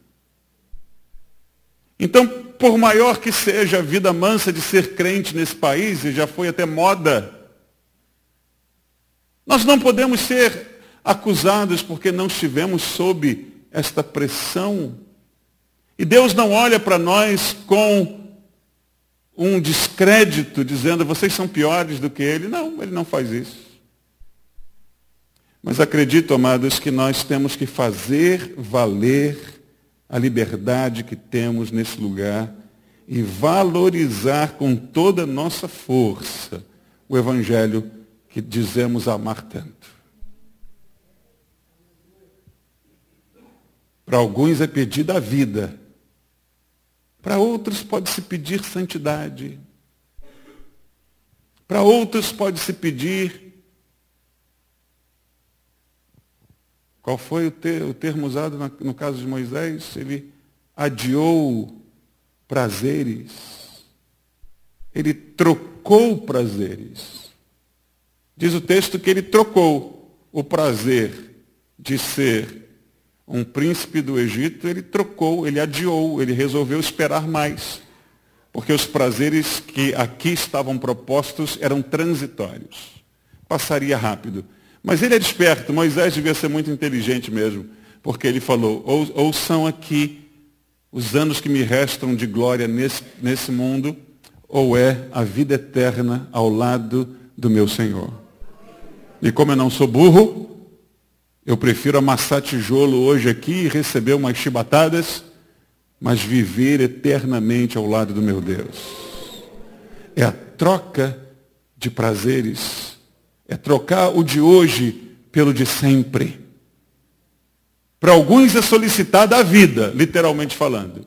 Então, por maior que seja a vida mansa de ser crente nesse país, e já foi até moda, nós não podemos ser acusados porque não estivemos sob esta pressão. E Deus não olha para nós com um descrédito, dizendo, vocês são piores do que Ele. Não, Ele não faz isso. Mas acredito, amados, que nós temos que fazer valer a liberdade que temos nesse lugar e valorizar com toda a nossa força o Evangelho que dizemos amar tanto. Para alguns é pedida a vida. Para outros pode-se pedir santidade. Para outros pode-se pedir... Qual foi o termo usado no caso de Moisés? Ele adiou prazeres. Ele trocou prazeres. Diz o texto que ele trocou o prazer de ser um príncipe do Egito, ele trocou, ele adiou, ele resolveu esperar mais. Porque os prazeres que aqui estavam propostos eram transitórios. Passaria rápido. Mas ele é desperto, Moisés devia ser muito inteligente mesmo, porque ele falou, ou são aqui os anos que me restam de glória nesse mundo, ou é a vida eterna ao lado do meu Senhor. E como eu não sou burro, eu prefiro amassar tijolo hoje aqui e receber umas chibatadas, mas viver eternamente ao lado do meu Deus. É a troca de prazeres. É trocar o de hoje pelo de sempre. Para alguns é solicitada a vida, literalmente falando.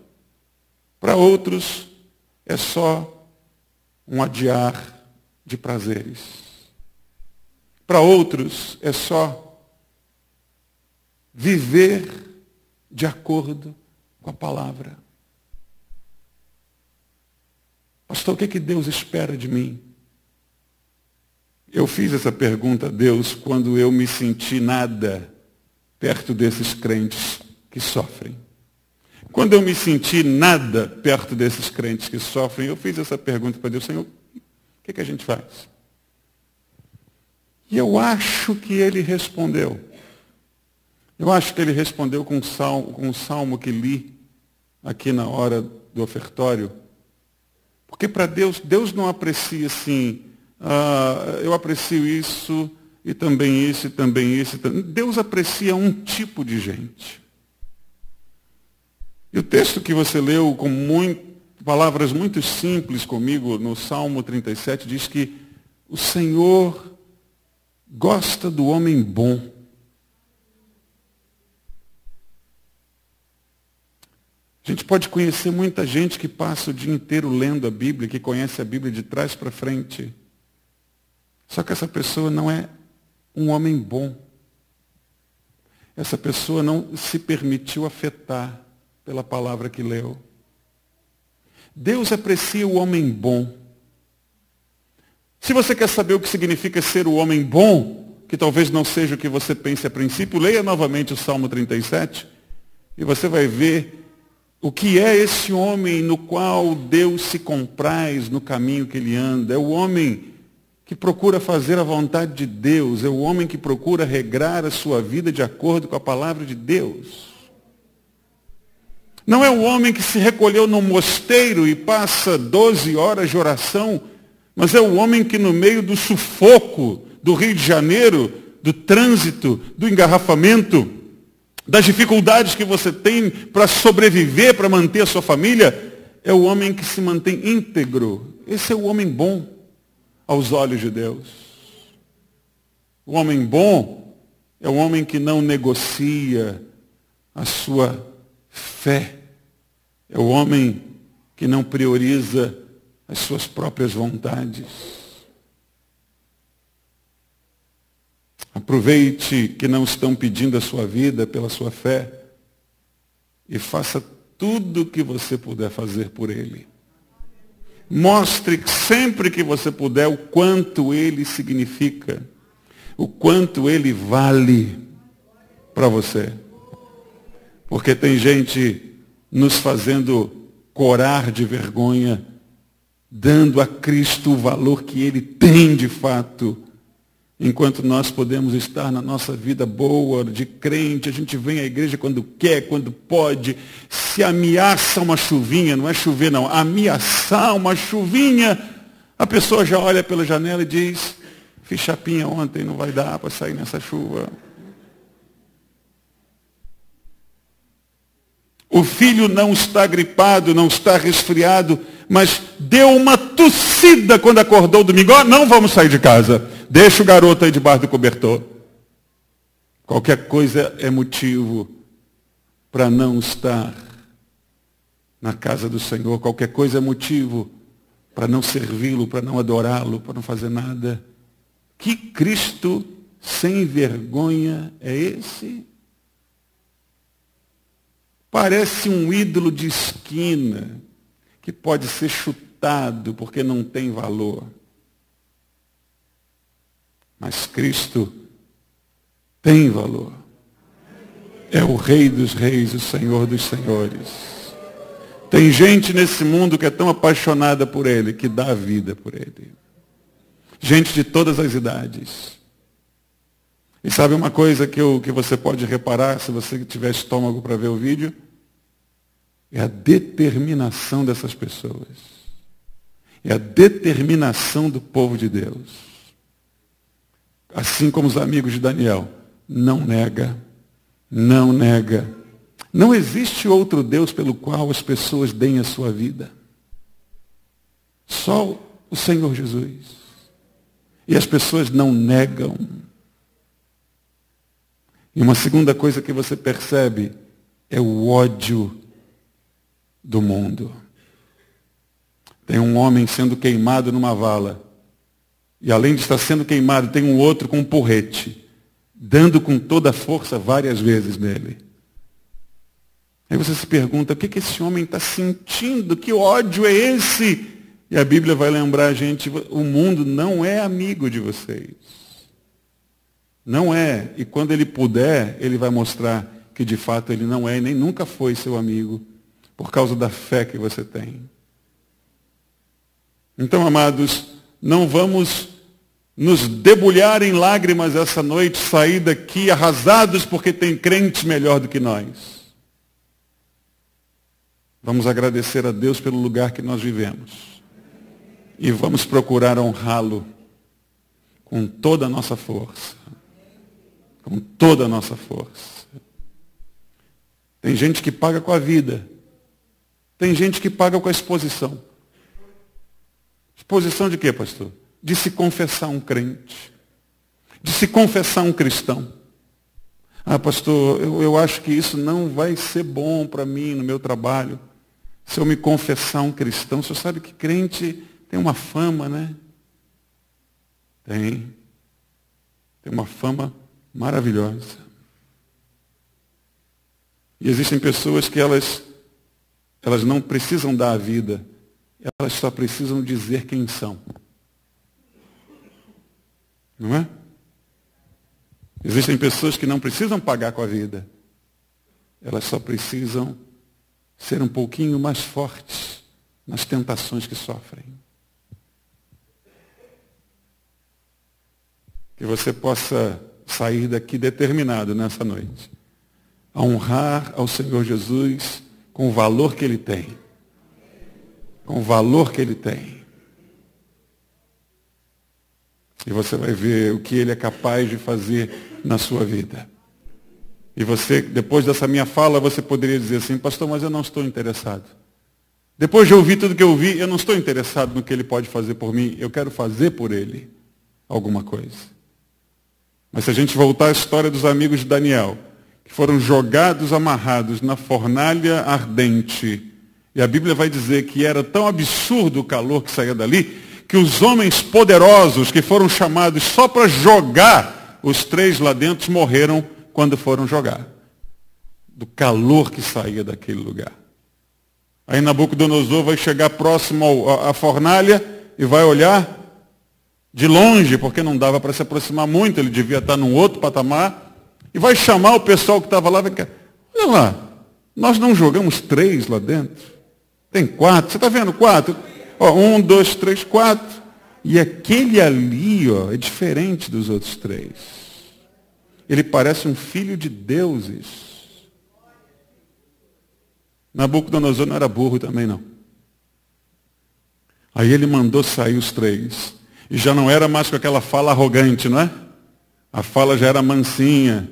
Para outros é só um adiar de prazeres. Para outros é só viver de acordo com a palavra. Pastor, o que Deus espera de mim? Eu fiz essa pergunta a Deus quando eu me senti nada perto desses crentes que sofrem. Quando eu me senti nada perto desses crentes que sofrem, eu fiz essa pergunta para Deus: Senhor, o que a gente faz? E eu acho que ele respondeu. Eu acho que ele respondeu com um salmo que li aqui na hora do ofertório. Porque para Deus, Deus não aprecia assim, eu aprecio isso, e também isso, e também isso. Deus aprecia um tipo de gente. E o texto que você leu com palavras muito simples comigo, no Salmo 37, diz que o Senhor gosta do homem bom. A gente pode conhecer muita gente que passa o dia inteiro lendo a Bíblia, que conhece a Bíblia de trás para frente. Só que essa pessoa não é um homem bom. Essa pessoa não se permitiu afetar pela palavra que leu. Deus aprecia o homem bom. Se você quer saber o que significa ser o homem bom, que talvez não seja o que você pense a princípio, leia novamente o Salmo 37 e você vai ver o que é esse homem no qual Deus se compraz no caminho que ele anda. É o homem que procura fazer a vontade de Deus, é o homem que procura regrar a sua vida de acordo com a palavra de Deus. Não é o homem que se recolheu num mosteiro e passa 12 horas de oração, mas é o homem que no meio do sufoco do Rio de Janeiro, do trânsito, do engarrafamento, das dificuldades que você tem para sobreviver, para manter a sua família, é o homem que se mantém íntegro. Esse é o homem bom aos olhos de Deus. O homem bom é o homem que não negocia a sua fé. É o homem que não prioriza as suas próprias vontades. Aproveite que não estão pedindo a sua vida pela sua fé e faça tudo o que você puder fazer por ele. Mostre sempre que você puder o quanto ele significa, o quanto ele vale para você. Porque tem gente nos fazendo corar de vergonha, dando a Cristo o valor que ele tem de fato. Enquanto nós podemos estar na nossa vida boa, de crente, a gente vem à igreja quando quer, quando pode. Se ameaça uma chuvinha, não é chover não, ameaçar uma chuvinha, a pessoa já olha pela janela e diz: fiz chapinha ontem, não vai dar para sair nessa chuva. O filho não está gripado, não está resfriado, mas deu uma tossida quando acordou domingo. Não vamos sair de casa. Deixa o garoto aí debaixo do cobertor. Qualquer coisa é motivo para não estar na casa do Senhor. Qualquer coisa é motivo para não servi-lo, para não adorá-lo, para não fazer nada. Que Cristo sem vergonha é esse? Parece um ídolo de esquina que pode ser chutado porque não tem valor. Mas Cristo tem valor. É o Rei dos Reis, o Senhor dos Senhores. Tem gente nesse mundo que é tão apaixonada por Ele, que dá a vida por Ele. Gente de todas as idades. E sabe uma coisa que você pode reparar, se você tiver estômago para ver o vídeo? É a determinação dessas pessoas. É a determinação do povo de Deus. Assim como os amigos de Daniel. Não nega. Não nega. Não existe outro Deus pelo qual as pessoas deem a sua vida. Só o Senhor Jesus. E as pessoas não negam. E uma segunda coisa que você percebe é o ódio do mundo. Tem um homem sendo queimado numa vala. E além de estar sendo queimado, tem um outro com um porrete, dando com toda a força várias vezes nele. Aí você se pergunta, o que esse homem está sentindo? Que ódio é esse? E a Bíblia vai lembrar a gente, o mundo não é amigo de vocês. Não é. E quando ele puder, ele vai mostrar que de fato ele não é e nem nunca foi seu amigo, por causa da fé que você tem. Então, amados, não vamos nos debulhar em lágrimas essa noite, sair daqui arrasados porque tem crentes melhor do que nós. Vamos agradecer a Deus pelo lugar que nós vivemos. E vamos procurar honrá-lo com toda a nossa força. Com toda a nossa força. Tem gente que paga com a vida. Tem gente que paga com a exposição. Exposição de quê, pastor? De se confessar um crente. De se confessar um cristão. Ah, pastor, eu acho que isso não vai ser bom para mim no meu trabalho. Se eu me confessar um cristão, o senhor sabe que crente tem uma fama, né? Tem uma fama maravilhosa. E existem pessoas que elas não precisam dar a vida, elas só precisam dizer quem são. Não é? Existem pessoas que não precisam pagar com a vida, elas só precisam ser um pouquinho mais fortes nas tentações que sofrem. Que você possa sair daqui determinado nessa noite a honrar ao Senhor Jesus com o valor que Ele tem. Com o valor que Ele tem. E você vai ver o que Ele é capaz de fazer na sua vida. E você, depois dessa minha fala, você poderia dizer assim, pastor, mas eu não estou interessado. Depois de ouvir tudo que eu ouvi, eu não estou interessado no que Ele pode fazer por mim. Eu quero fazer por Ele alguma coisa. Mas se a gente voltar à história dos amigos de Daniel, que foram jogados, amarrados na fornalha ardente, e a Bíblia vai dizer que era tão absurdo o calor que saía dali, que os homens poderosos que foram chamados só para jogar os 3 lá dentro morreram quando foram jogar. Do calor que saía daquele lugar. Aí Nabucodonosor vai chegar próximo à fornalha e vai olhar de longe, porque não dava para se aproximar muito, ele devia estar num outro patamar, e vai chamar o pessoal que estava lá, vai dizer, olha lá, nós não jogamos 3 lá dentro, tem 4, você está vendo 4? Ó, 1, 2, 3, 4, e aquele ali, ó, é diferente dos outros 3. Ele parece um filho de deuses. Nabucodonosor não era burro também, não. Aí ele mandou sair os 3. E já não era mais com aquela fala arrogante, não é? A fala já era mansinha.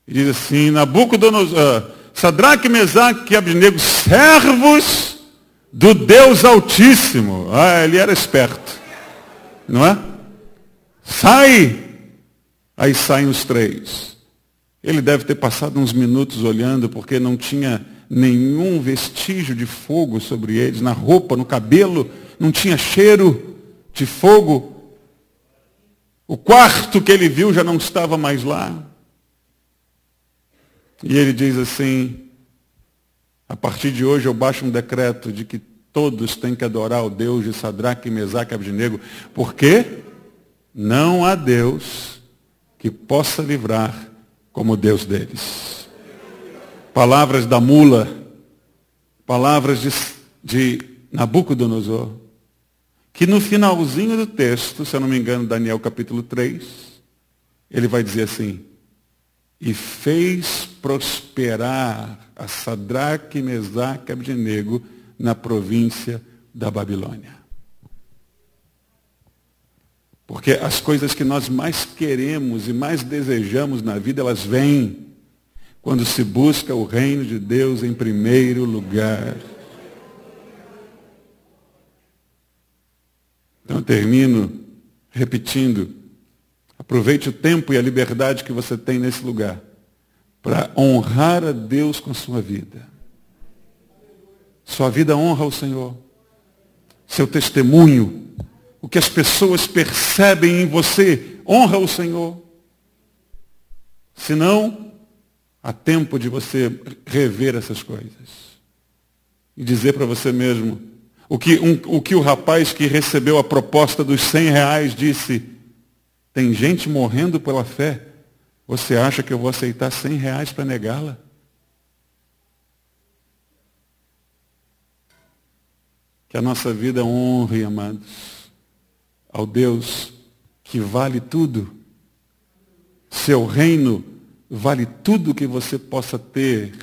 E diz assim, Nabucodonosor, Sadraque, Mesaque e Abednego, servos do Deus Altíssimo. Ah, ele era esperto. Não é? Sai! Aí saem os 3. Ele deve ter passado uns minutos olhando, porque não tinha nenhum vestígio de fogo sobre eles, na roupa, no cabelo, não tinha cheiro de fogo. O quarto que ele viu já não estava mais lá. E ele diz assim, a partir de hoje eu baixo um decreto de que todos têm que adorar o Deus de Sadraque, Mesaque e Abednego, porque não há Deus que possa livrar como o Deus deles. Palavras da mula, palavras de Nabucodonosor, que no finalzinho do texto, se eu não me engano, Daniel capítulo 3, ele vai dizer assim, e fez prosperar a Sadraque, Mesaque e Abednego na província da Babilônia. Porque as coisas que nós mais queremos e mais desejamos na vida, elas vêm quando se busca o reino de Deus em primeiro lugar. Então eu termino repetindo, aproveite o tempo e a liberdade que você tem nesse lugar para honrar a Deus com sua vida. Sua vida honra o Senhor. Seu testemunho, o que as pessoas percebem em você, honra o Senhor. Senão, há tempo de você rever essas coisas. E dizer para você mesmo, o que o rapaz que recebeu a proposta dos R$100 disse, Tem gente morrendo pela fé. Você acha que eu vou aceitar R$100 para negá-la? Que a nossa vida honre, amados, ao Deus que vale tudo. Seu reino vale tudo que você possa ter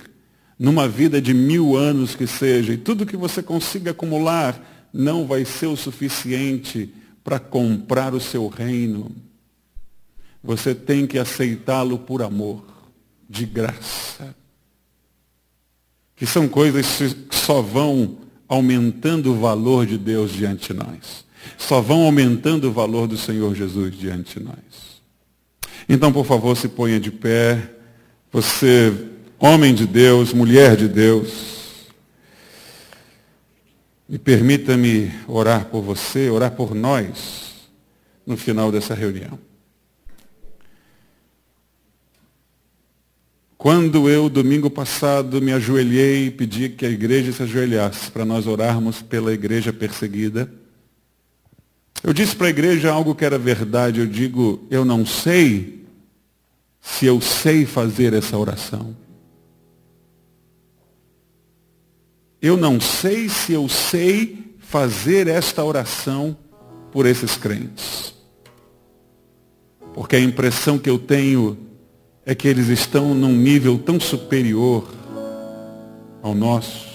numa vida de 1000 anos que seja. E tudo que você consiga acumular não vai ser o suficiente para comprar o seu reino. Você tem que aceitá-lo por amor, de graça. Que são coisas que só vão aumentando o valor de Deus diante de nós. Só vão aumentando o valor do Senhor Jesus diante de nós. Então, por favor, se ponha de pé. Você, homem de Deus, mulher de Deus, e permita-me orar por você, orar por nós, no final dessa reunião. Quando eu, domingo passado, me ajoelhei e pedi que a igreja se ajoelhasse para nós orarmos pela igreja perseguida, eu disse para a igreja algo que era verdade. Eu digo, eu não sei se eu sei fazer essa oração. Eu não sei se eu sei fazer esta oração por esses crentes. Porque a impressão que eu tenho é que eles estão num nível tão superior ao nosso.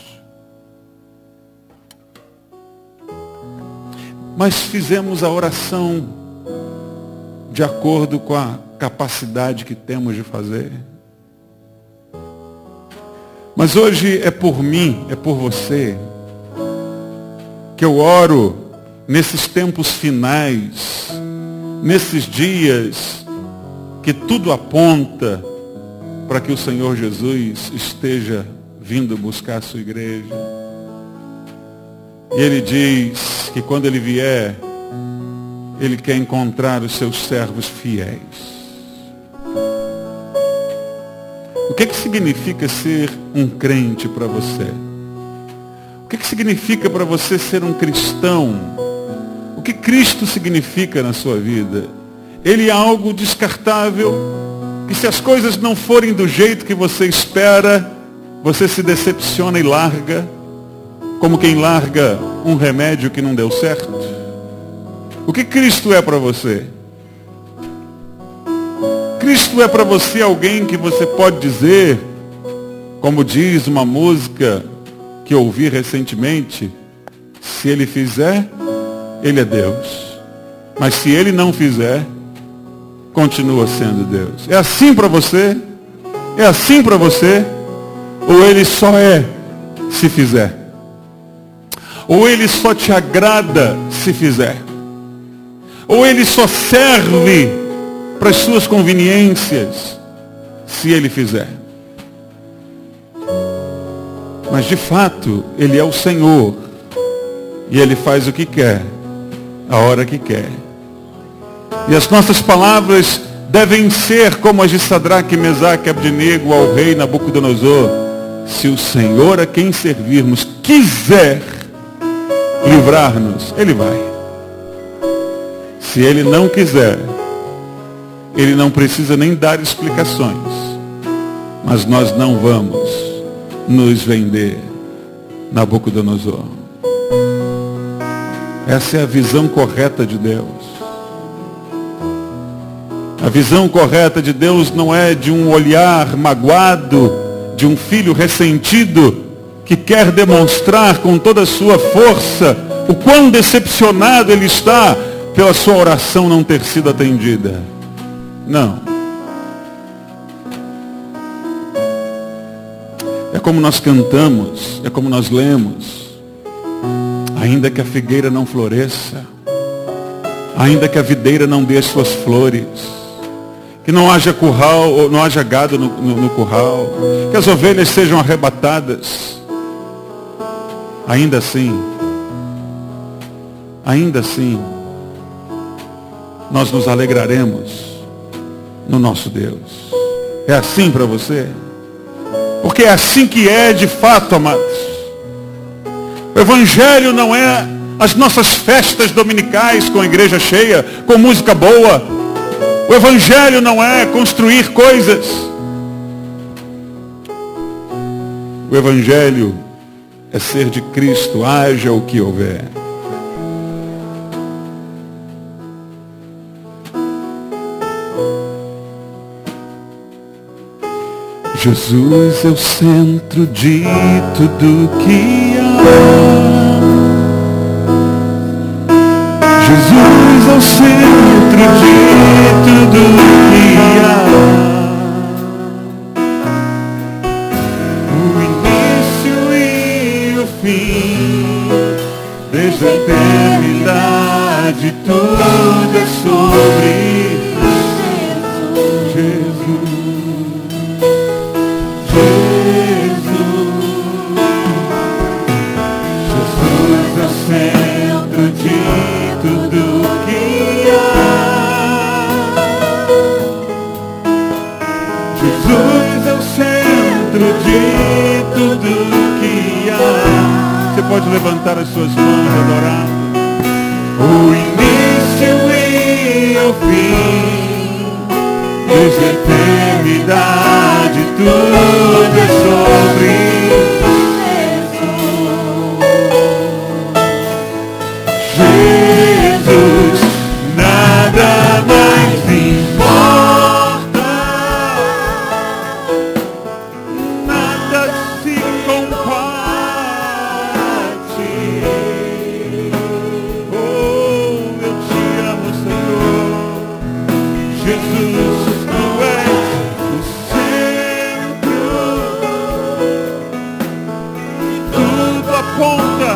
Mas fizemos a oração de acordo com a capacidade que temos de fazer. Mas hoje é por mim, é por você, que eu oro nesses tempos finais, nesses dias que tudo aponta para que o Senhor Jesus esteja vindo buscar a sua igreja. E Ele diz que quando Ele vier, Ele quer encontrar os seus servos fiéis. O que significa ser um crente para você? O que significa para você ser um cristão? O que Cristo significa na sua vida? Ele é algo descartável, que se as coisas não forem do jeito que você espera, você se decepciona e larga, como quem larga um remédio que não deu certo. O que Cristo é para você? Cristo é para você alguém que você pode dizer, como diz uma música que eu ouvi recentemente, se Ele fizer, Ele é Deus. Mas se Ele não fizer, continua sendo Deus. É assim para você? É assim para você? Ou Ele só é se fizer? Ou Ele só te agrada se fizer? Ou Ele só serve para as suas conveniências se Ele fizer? Mas de fato, Ele é o Senhor. E Ele faz o que quer, a hora que quer. E as nossas palavras devem ser como as de Sadraque, Mesaque e Abdenego ao rei Nabucodonosor. Se o Senhor a quem servirmos quiser livrar-nos, Ele vai. Se Ele não quiser, Ele não precisa nem dar explicações. Mas nós não vamos nos vender Nabucodonosor. Essa é a visão correta de Deus. A visão correta de Deus não é de um olhar magoado, de um filho ressentido, que quer demonstrar com toda a sua força o quão decepcionado ele está pela sua oração não ter sido atendida. Não. É como nós cantamos, é como nós lemos. Ainda que a figueira não floresça, ainda que a videira não dê as suas flores, que não haja curral, ou não haja gado no curral, que as ovelhas sejam arrebatadas, ainda assim, nós nos alegraremos no nosso Deus. É assim para você? Porque é assim que é de fato, amados. O Evangelho não é as nossas festas dominicais com a igreja cheia, com música boa, O Evangelho não é construir coisas. O Evangelho é ser de Cristo, haja o que houver. Jesus é o centro de tudo que há. Jesus é o centro de tudo que há. O início e o fim, desde a eternidade, tudo é sobre Jesus. Jesus é o centro de tudo que há. Jesus é o centro de tudo que há. Você pode levantar as suas mãos e adorar. O início e o fim, desde a eternidade, tudo é sobre Jesus, nada mais importa, nada se compara a ti. Oh, eu te amo, Senhor. Jesus, tu és o centro, tudo aponta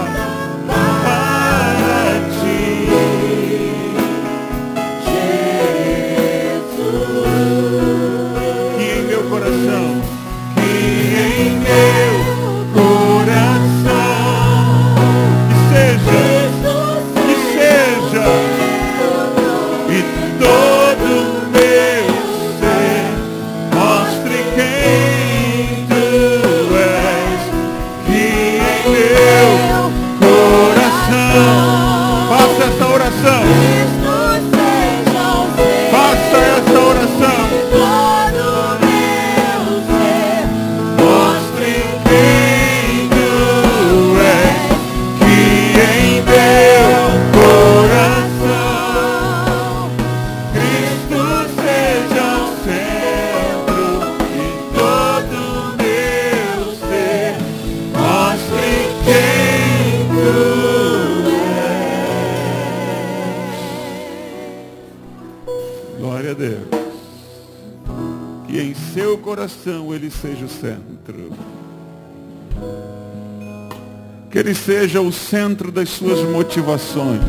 ele seja o centro. Que ele seja o centro das suas motivações,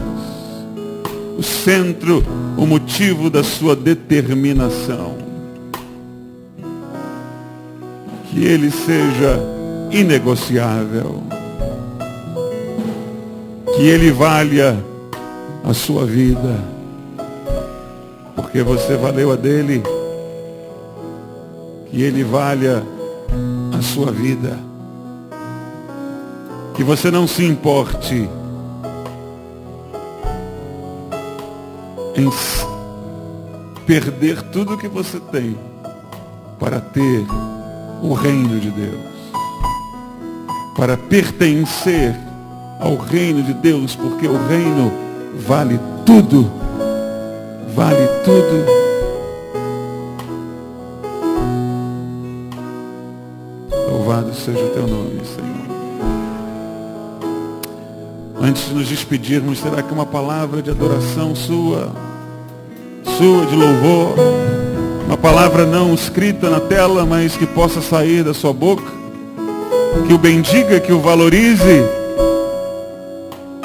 o centro, o motivo da sua determinação. Que ele seja inegociável. Que ele valha a sua vida, porque você valeu a dele. Que ele valha a sua vida. Que você não se importe em perder tudo que você tem para ter o reino de Deus, para pertencer ao reino de Deus, porque o reino vale tudo, vale tudo. Louvado seja o teu nome, Senhor. Antes de nos despedirmos, será que uma palavra de adoração sua de louvor, uma palavra não escrita na tela, mas que possa sair da sua boca, que o bendiga, que o valorize,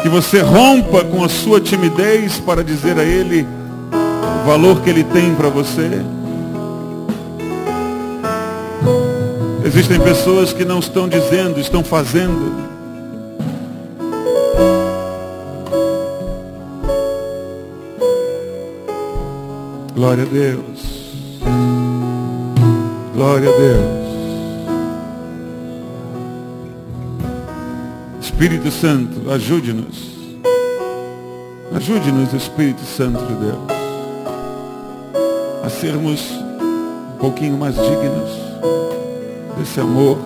que você rompa com a sua timidez para dizer a ele o valor que ele tem para você. Existem pessoas que não estão dizendo, estão fazendo. Glória a Deus. Glória a Deus. Espírito Santo, ajude-nos. Ajude-nos, Espírito Santo de Deus. a sermos um pouquinho mais dignos desse amor,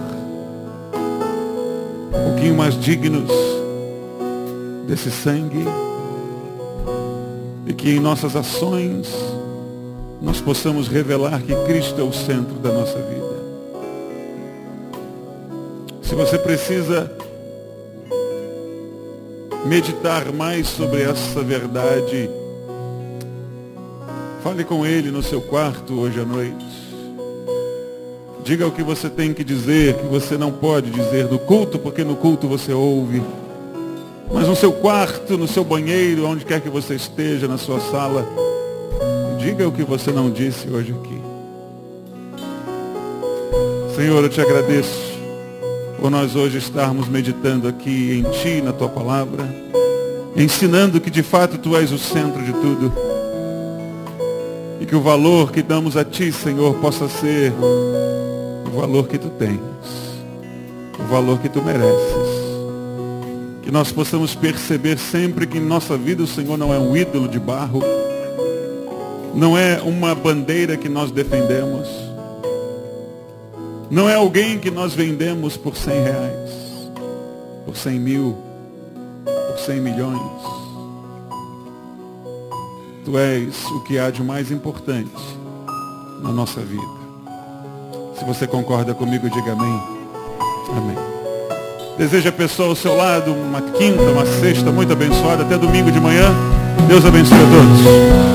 um pouquinho mais dignos desse sangue, e que em nossas ações nós possamos revelar que Cristo é o centro da nossa vida. Se você precisa meditar mais sobre essa verdade, fale com Ele no seu quarto hoje à noite. Diga o que você tem que dizer, que você não pode dizer no culto, porque no culto você ouve. Mas no seu quarto, no seu banheiro, onde quer que você esteja, na sua sala, diga o que você não disse hoje aqui. Senhor, eu te agradeço por nós hoje estarmos meditando aqui em Ti, na Tua palavra, ensinando que de fato Tu és o centro de tudo. E que o valor que damos a Ti, Senhor, possa ser o valor que Tu tens, o valor que Tu mereces. Que nós possamos perceber sempre que em nossa vida o Senhor não é um ídolo de barro, não é uma bandeira que nós defendemos, não é alguém que nós vendemos por R$100, por 100 mil, por 100 milhões. Tu és o que há de mais importante na nossa vida. Se você concorda comigo, diga amém. Amém. Deseja a pessoa ao seu lado uma quinta, uma sexta muito abençoada. Até domingo de manhã. Deus abençoe a todos.